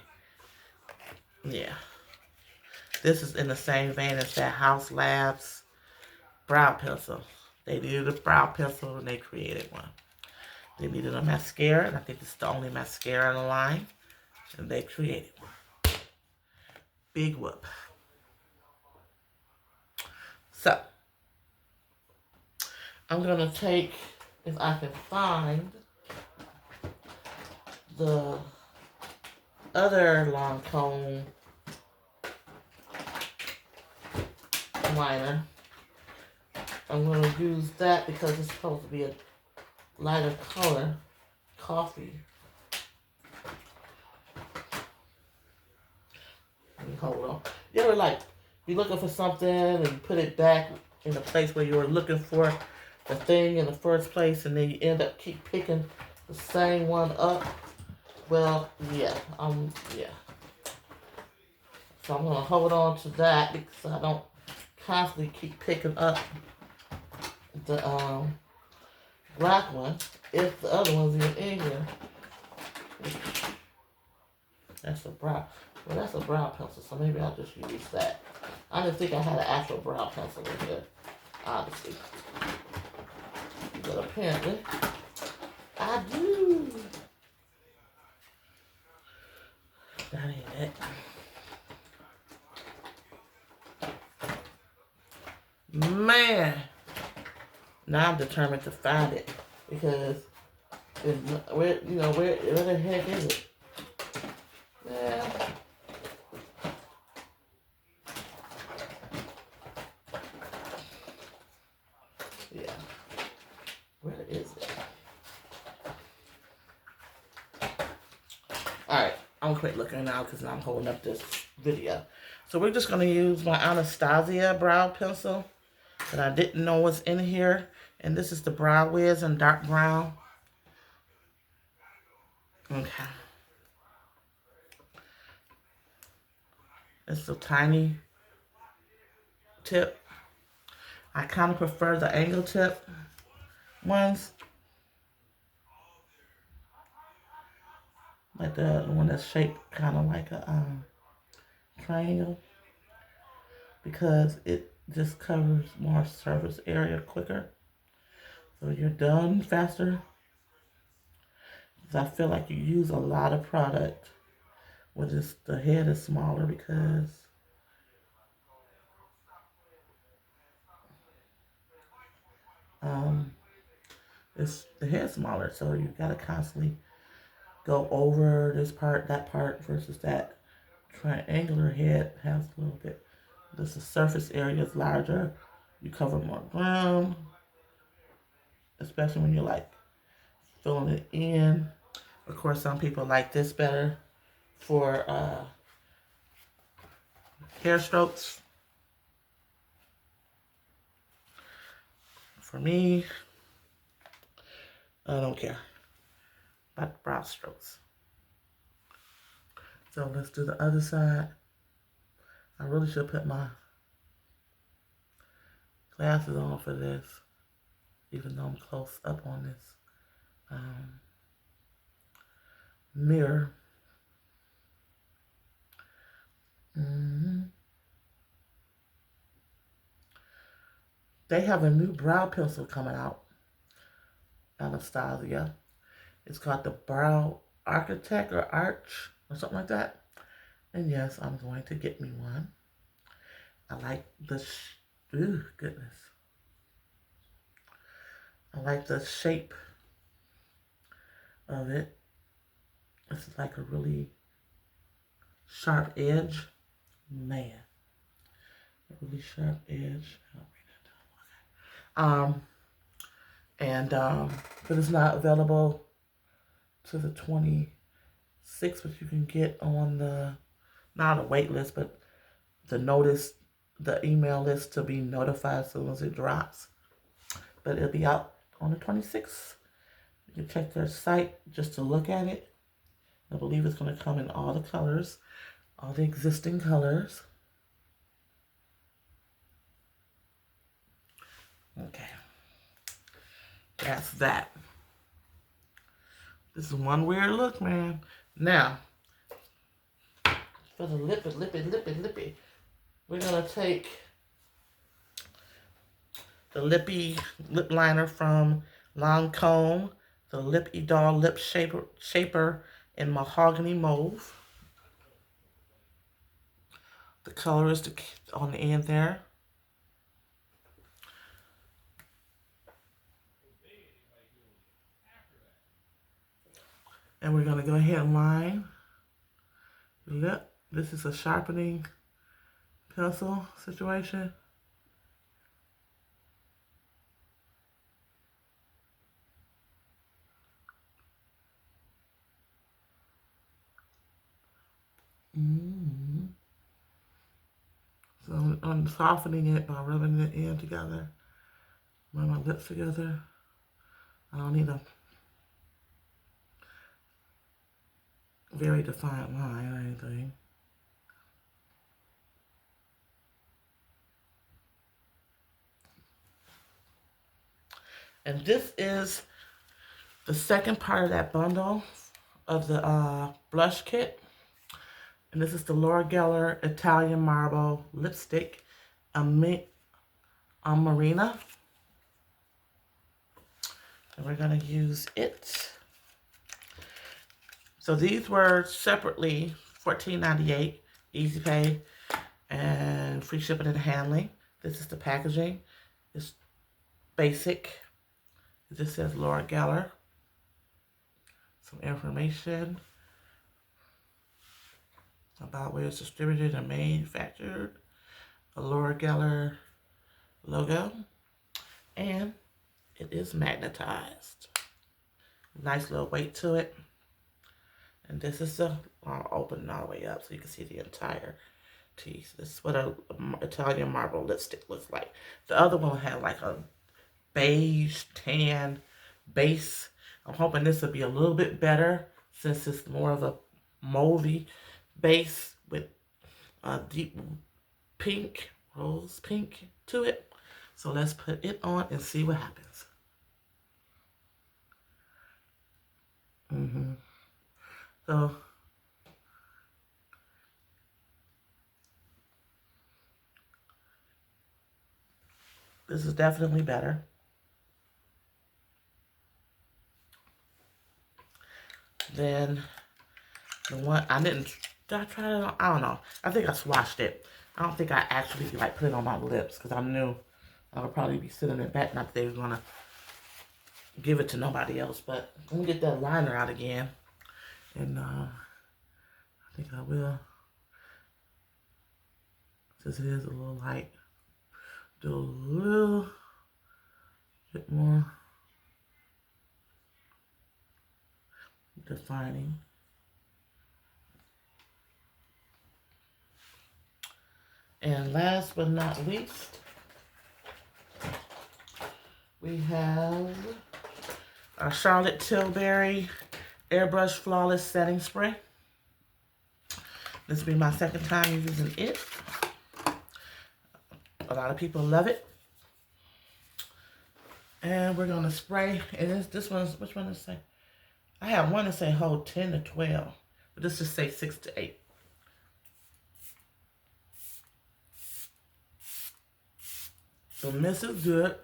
yeah. This is in the same vein as that House Labs brow pencil. They needed a brow pencil and they created one. They needed a mascara, and I think it's the only mascara in the line, and they created one. Big whoop. So, I'm going to take, if I can find, the other Lancome liner. I'm going to use that because it's supposed to be a lighter color, coffee. Hold on. You ever like be looking for something and you put it back in the place where you were looking for the thing in the first place, and then you end up keep picking the same one up? Well, yeah, yeah. So I'm gonna hold on to that because I don't constantly keep picking up the black one if the other one's even in here. That's a brow. Well, that's a brow pencil, so maybe I'll just use that. I didn't think I had an actual brow pencil in here, obviously. But apparently, I do. That ain't it. Man, now I'm determined to find it because where the heck is it? Yeah. Yeah. Where is it? Alright, I'm gonna quit looking now because I'm holding up this video. So we're just gonna use my Anastasia brow pencil that I didn't know was in here. And this is the Brow Wiz in dark brown. Okay. It's a tiny tip. I kind of prefer the angle tip ones. Like the one that's shaped kind of like a triangle. Because it just covers more surface area quicker. So you're done faster. I feel like you use a lot of product when just the head is smaller because it's the head smaller, so you gotta constantly go over this part, that part, versus that triangular head has a little bit. The surface area is larger. You cover more ground, especially when you're like filling it in. Of course, some people like this better for hair strokes. For me, I don't care about the brow strokes. So let's do the other side. I really should put my glasses on for this, even though I'm close up on this mirror. They have a new brow pencil coming out, Anastasia. It's called the Brow Architect or Arch or something like that. And yes, I'm going to get me one. I like the, ooh, goodness. I like the shape of it. this is like a really sharp edge. Man, a really sharp edge. I'll bring that down. Okay. But it's not available to the 26th, but you can get on the, not a wait list, but the email list to be notified as soon as it drops. But it'll be out on the 26th. You can check their site just to look at it. I believe it's going to come in all the colors, all the existing colors. Okay. That's that. This is one weird look, man. Now, for the lippy, we're going to take the lippy lip liner from Lancome, the Lip Idol Lip Shaper in Mahogany Mauve. The color is on the end there. And we're going to go ahead and line. Look, this is a sharpening pencil situation. So I'm softening it by rubbing it in together. Rub my lips together. I don't need a very defined line or anything. And this is the second part of that bundle of the blush kit. And this is the Laura Geller Italian Marble Lipstick Marina. And we're going to use it. So these were separately $14.98, easy pay, and free shipping and handling. This is the packaging. It's basic. It just says Laura Geller. Some information about where it's distributed and manufactured. A Laura Geller logo. And it is magnetized. Nice little weight to it. And this is I'll open it all the way up so you can see the entire piece. This is what an Italian marble lipstick looks like. The other one had like a beige tan base. I'm hoping this will be a little bit better since it's more of a mauvey base with a deep pink, rose pink to it. So let's put it on and see what happens. So this is definitely better. Then the one did I try it on? I don't know. I think I swatched it. I don't think I actually like put it on my lips because I knew I would probably be sitting in back. Not that they were gonna give it to nobody else, but let me get that liner out again. And I think I will. Since it is a little light, do a little bit more defining. And last but not least, we have our Charlotte Tilbury Airbrush Flawless Setting Spray. This will be my second time using it. A lot of people love it. And we're going to spray. And this one's, which one does it say? I have one that say hold 10 to 12. But this just say 6 to 8. The mist is good.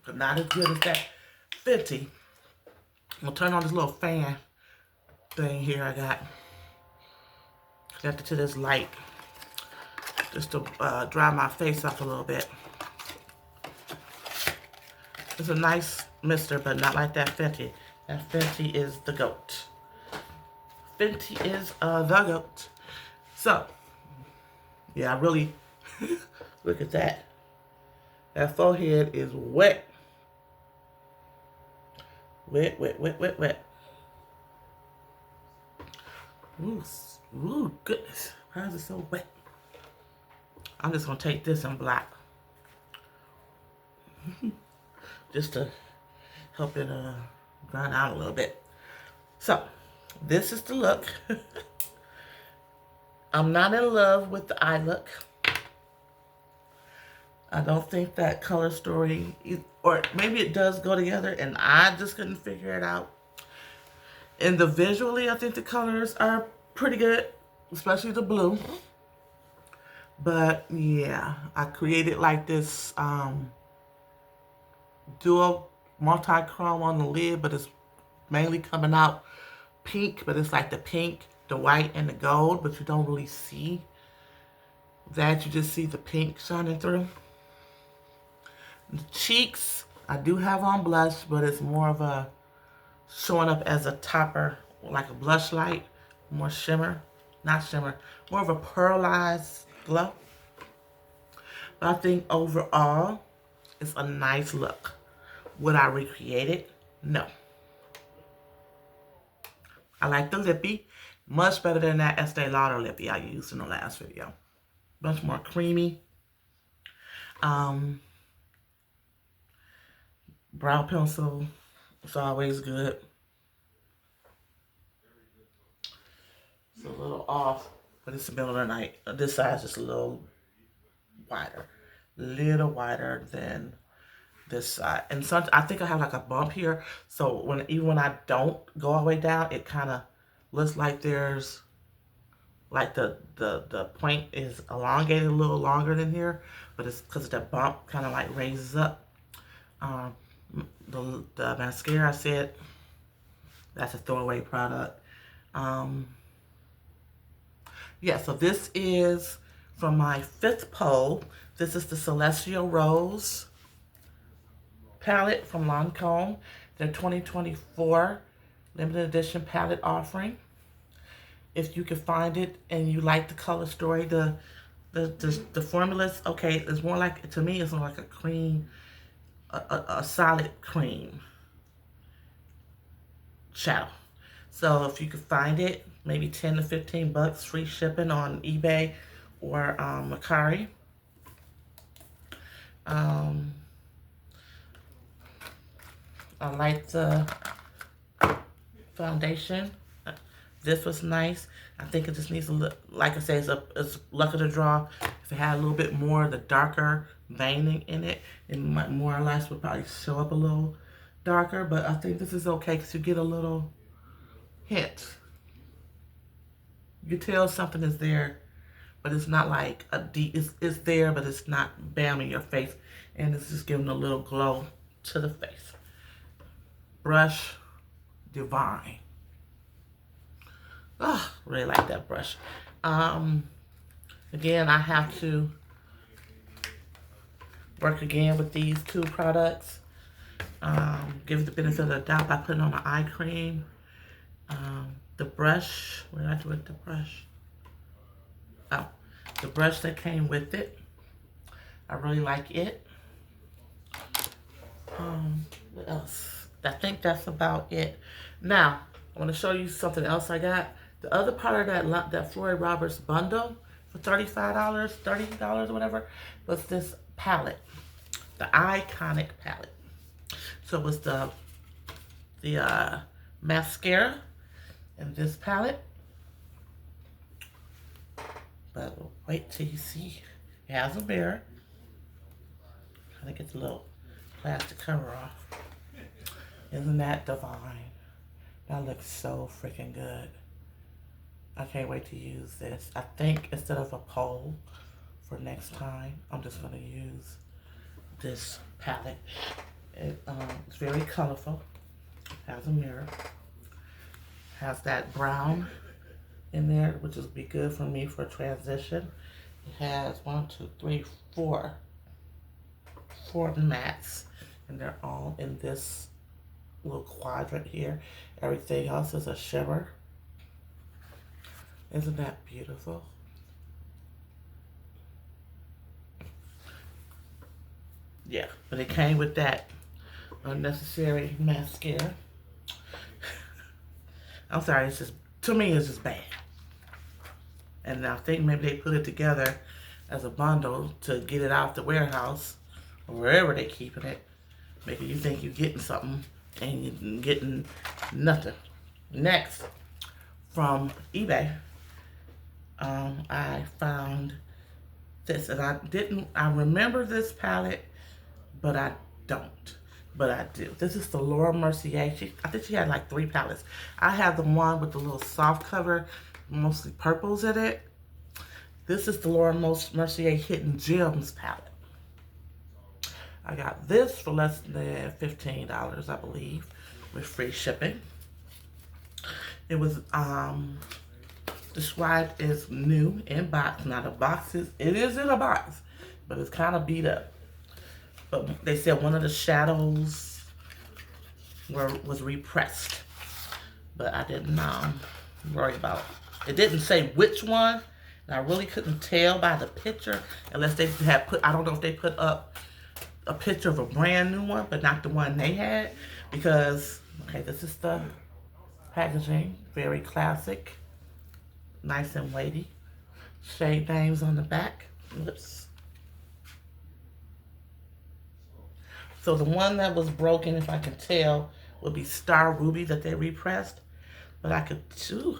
But not as good as that 50. I'm going to turn on this little fan thing here I got. Connected to this light. Just to dry my face off a little bit. It's a nice mister, but not like that 50. And Fenty is the GOAT. Fenty is the GOAT. So, yeah, I really, look at that. That forehead is wet. Wet, wet, wet, wet, wet. Ooh, ooh, goodness. Why is it so wet? I'm just going to take this in black. Just to help it grind out a little bit. So, this is the look. I'm not in love with the eye look. I don't think that color story, or maybe it does go together and I just couldn't figure it out. And visually, I think the colors are pretty good, especially the blue. But yeah, I created like this dual multi-chrome on the lid, but it's mainly coming out pink, but it's like the pink, the white, and the gold, but you don't really see that. You just see the pink shining through. The cheeks, I do have on blush, but it's more of a showing up as a topper, like a blush light, more shimmer, not shimmer, more of a pearlized glow. But I think overall, it's a nice look. Would I recreate it? No. I like the lippy. Much better than that Estee Lauder lippy I used in the last video. Much more creamy. Brow pencil. It's always good. It's a little off, but it's the middle of the night. This side's just a little wider. Little wider than this side. And so I think I have like a bump here. So even when I don't go all the way down, it kind of looks like there's like the point is elongated a little longer than here, but it's because the bump kind of like raises up. The mascara, I said that's a throwaway product. Yeah, so this is from my 5th poll. This is the Celestial Rose palette from Lancome. Their 2024 limited edition palette offering. If you can find it and you like the color story, the formula's okay. It's more like, to me, it's more like a cream, a solid cream shadow. So if you can find it, maybe 10 to 15 bucks, free shipping on eBay or Mercari. I like the foundation. This was nice. I think it just needs a little, like I say, it's luck of the draw. If it had a little bit more of the darker veining in it, it might more or less would probably show up a little darker. But I think this is okay because you get a little hint. You tell something is there, but it's not like a deep, it's there, but it's not bam in your face. And it's just giving a little glow to the face. Brush, divine. Oh, really like that brush. Again, I have to work again with these 2 products. Give it the benefit of the doubt by putting on an eye cream. The brush, what did I do with the brush? Oh, the brush that came with it. I really like it. What else? I think that's about it. Now, I want to show you something else I got. The other part of that Floyd Roberts bundle for $35, $30 or whatever, was this palette. The Iconic palette. So it was the mascara in this palette. But wait till you see. It has a mirror. Trying to get the little plastic cover off. Isn't that divine? That looks so freaking good. I can't wait to use this. I think instead of a poll for next time, I'm just going to use this palette. It's very colorful. Has a mirror. Has that brown in there, which will be good for me for transition. It has 4 mattes, and they're all in this little quadrant here. Everything else is a shimmer. Isn't that beautiful? Yeah, but it came with that unnecessary mascara. I'm sorry, it's just, to me, it's just bad. And I think maybe they put it together as a bundle to get it out the warehouse or wherever they're keeping it, making you think you're getting something and you're getting nothing. Next, from eBay, I found this, and I remember this palette, but I don't. But I do. This is the Laura Mercier. I think she had like 3 palettes. I have the one with the little soft cover, mostly purples in it. This is the Laura Mercier Hidden Gems palette. I got this for less than $15, I believe, with free shipping. It was described as new in box. Now the box it is in a box, but it's kind of beat up. But they said one of the shadows was repressed, but I didn't worry about it. It didn't say which one, and I really couldn't tell by the picture unless they had put, I don't know if they put up a picture of a brand new one, but not the one they had, because, okay, this is the packaging, very classic, nice and weighty. Shade names on the back. Oops. So the one that was broken, if I can tell, would be Star Ruby that they repressed. But I could, ooh,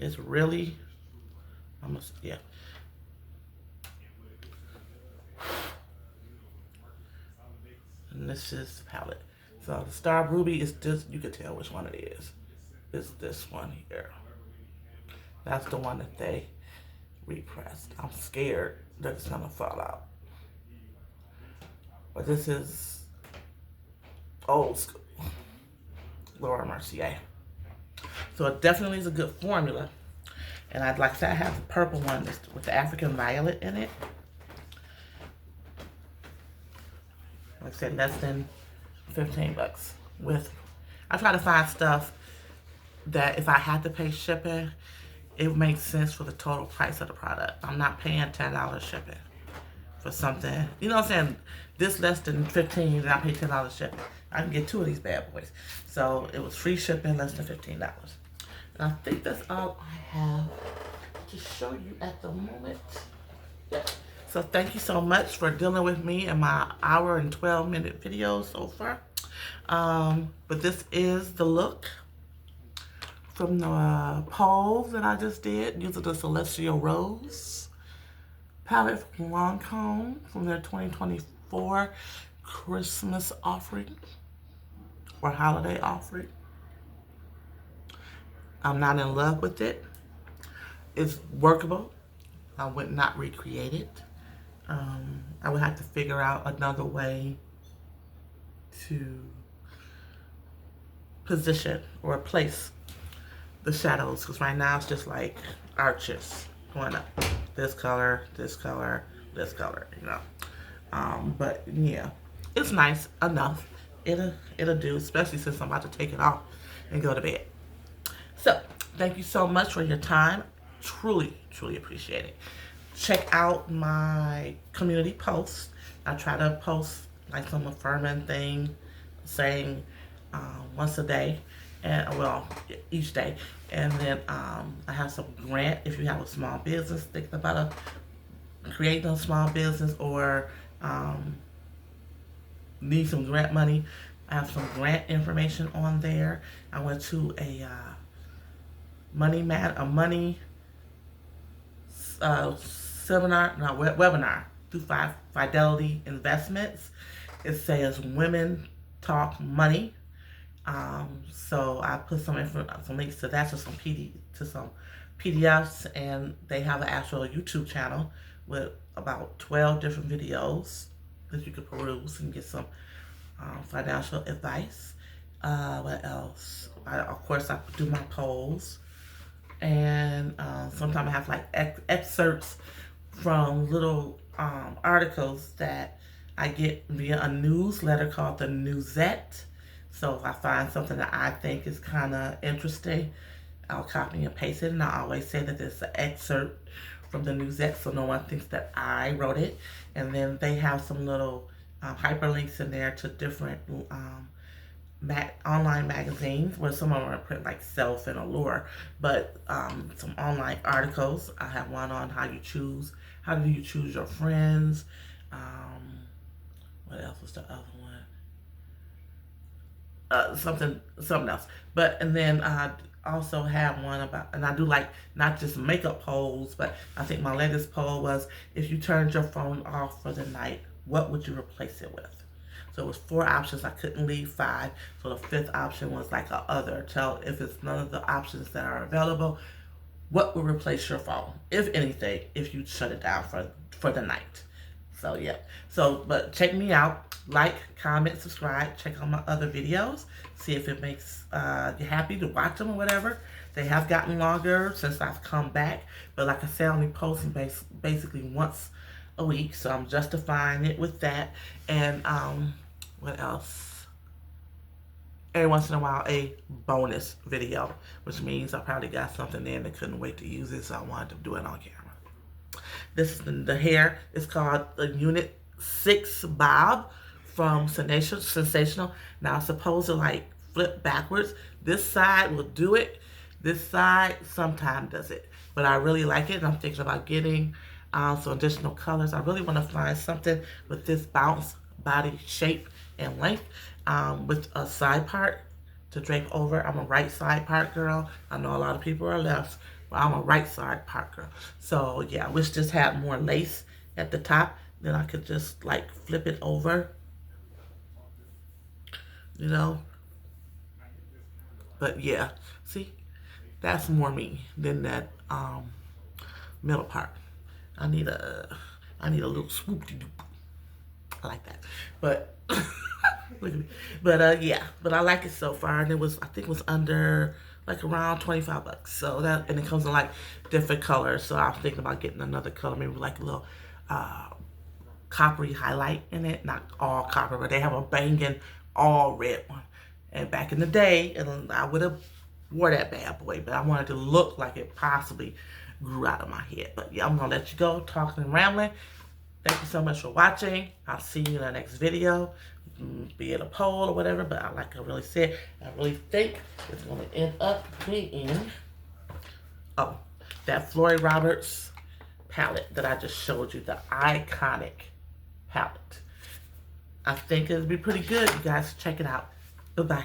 it's really, almost, yeah. And this is the palette. So the Star Ruby is this, you can tell which one it is. It's this one here. That's the one that they repressed. I'm scared that it's gonna fall out. But this is old school Laura Mercier. So it definitely is a good formula. And I'd like to have the purple one with the African violet in it. Like I said, less than 15 bucks. I try to find stuff that if I had to pay shipping, it makes sense for the total price of the product. I'm not paying $10 shipping for something. You know what I'm saying? This less than 15, and I pay $10 shipping. I can get 2 of these bad boys. So it was free shipping, less than $15. And I think that's all I have to show you at the moment. Yeah. So thank you so much for dealing with me in my hour and 12-minute video so far. But this is the look from the polls that I just did using the Celestial Rose palette from Lancome from their 2024 Christmas offering or holiday offering. I'm not in love with it. It's workable. I would not recreate it. I would have to figure out another way to position or place the shadows, because right now it's just like arches going up. This color, this color, this color, you know. But yeah, it's nice enough. It'll do, especially since I'm about to take it off and go to bed. So thank you so much for your time. Truly, truly appreciate it. Check out my community posts. I try to post like some affirming thing, saying once a day, and well, each day. And then I have some grant if you have a small business thinking about creating a small business or need some grant money. I have some grant information on there. I went to a webinar through Fidelity Investments. It says Women Talk Money. So I put some links to that, to some PDFs, and they have an actual YouTube channel with about 12 different videos that you could peruse and get some financial advice. What else? Of course, I do my polls, and sometimes I have like excerpts from little articles that I get via a newsletter called the Newsette. So if I find something that I think is kind of interesting, I'll copy and paste it. And I always say that it's an excerpt from the Newsette so no one thinks that I wrote it. And then they have some little hyperlinks in there to different online magazines, where some of them are print like Self and Allure, but some online articles. I have one on how do you choose your friends. What else was the other one? Something else. But and then I also have one about, and I do like not just makeup polls, but I think my latest poll was, if you turned your phone off for the night, what would you replace it with? So it was 4 options. I couldn't leave 5. So the 5th option was like a other. Tell if it's none of the options that are available, what would replace your phone, if anything, if you shut it down for the night. So yeah. So but check me out. Like, comment, subscribe. Check out my other videos. See if it makes you happy to watch them or whatever. They have gotten longer since I've come back, but like I said, I'm only posting basically once a week, so I'm justifying it with that. And what else? Every once in a while, a bonus video, which means I probably got something in that couldn't wait to use it, so I wanted to do it on camera. This is the hair. It's called the Unit 6 Bob from Sensational. Now, it's supposed to like flip backwards. This side will do it. This side sometimes does it. But I really like it, and I'm thinking about getting some additional colors. I really want to find something with this bounce body shape and length with a side part to drape over. I'm a right side part girl. I know a lot of people are left, but I'm a right side part girl. So yeah, I wish this had more lace at the top. Then I could just like flip it over, you know. But yeah, see, that's more me than that middle part. I need a little swoop de doop. I like that. But look at me. But yeah, but I like it so far, and I think it was under like around $25. So that, and it comes in like different colors. So I'm thinking about getting another color, maybe like a little coppery highlight in it. Not all copper, but they have a banging all red one. And back in the day, and I would have wore that bad boy, but I wanted to look like it possibly grew out of my head. But yeah, I'm gonna let you go talking and rambling. Thank you so much for watching. I'll see you in the next video, be it a poll or whatever. But like I really said, I really think it's gonna end up being that Floyd Roberts palette that I just showed you, the iconic palette. I think it'll be pretty good. You guys check it out. Bye-bye.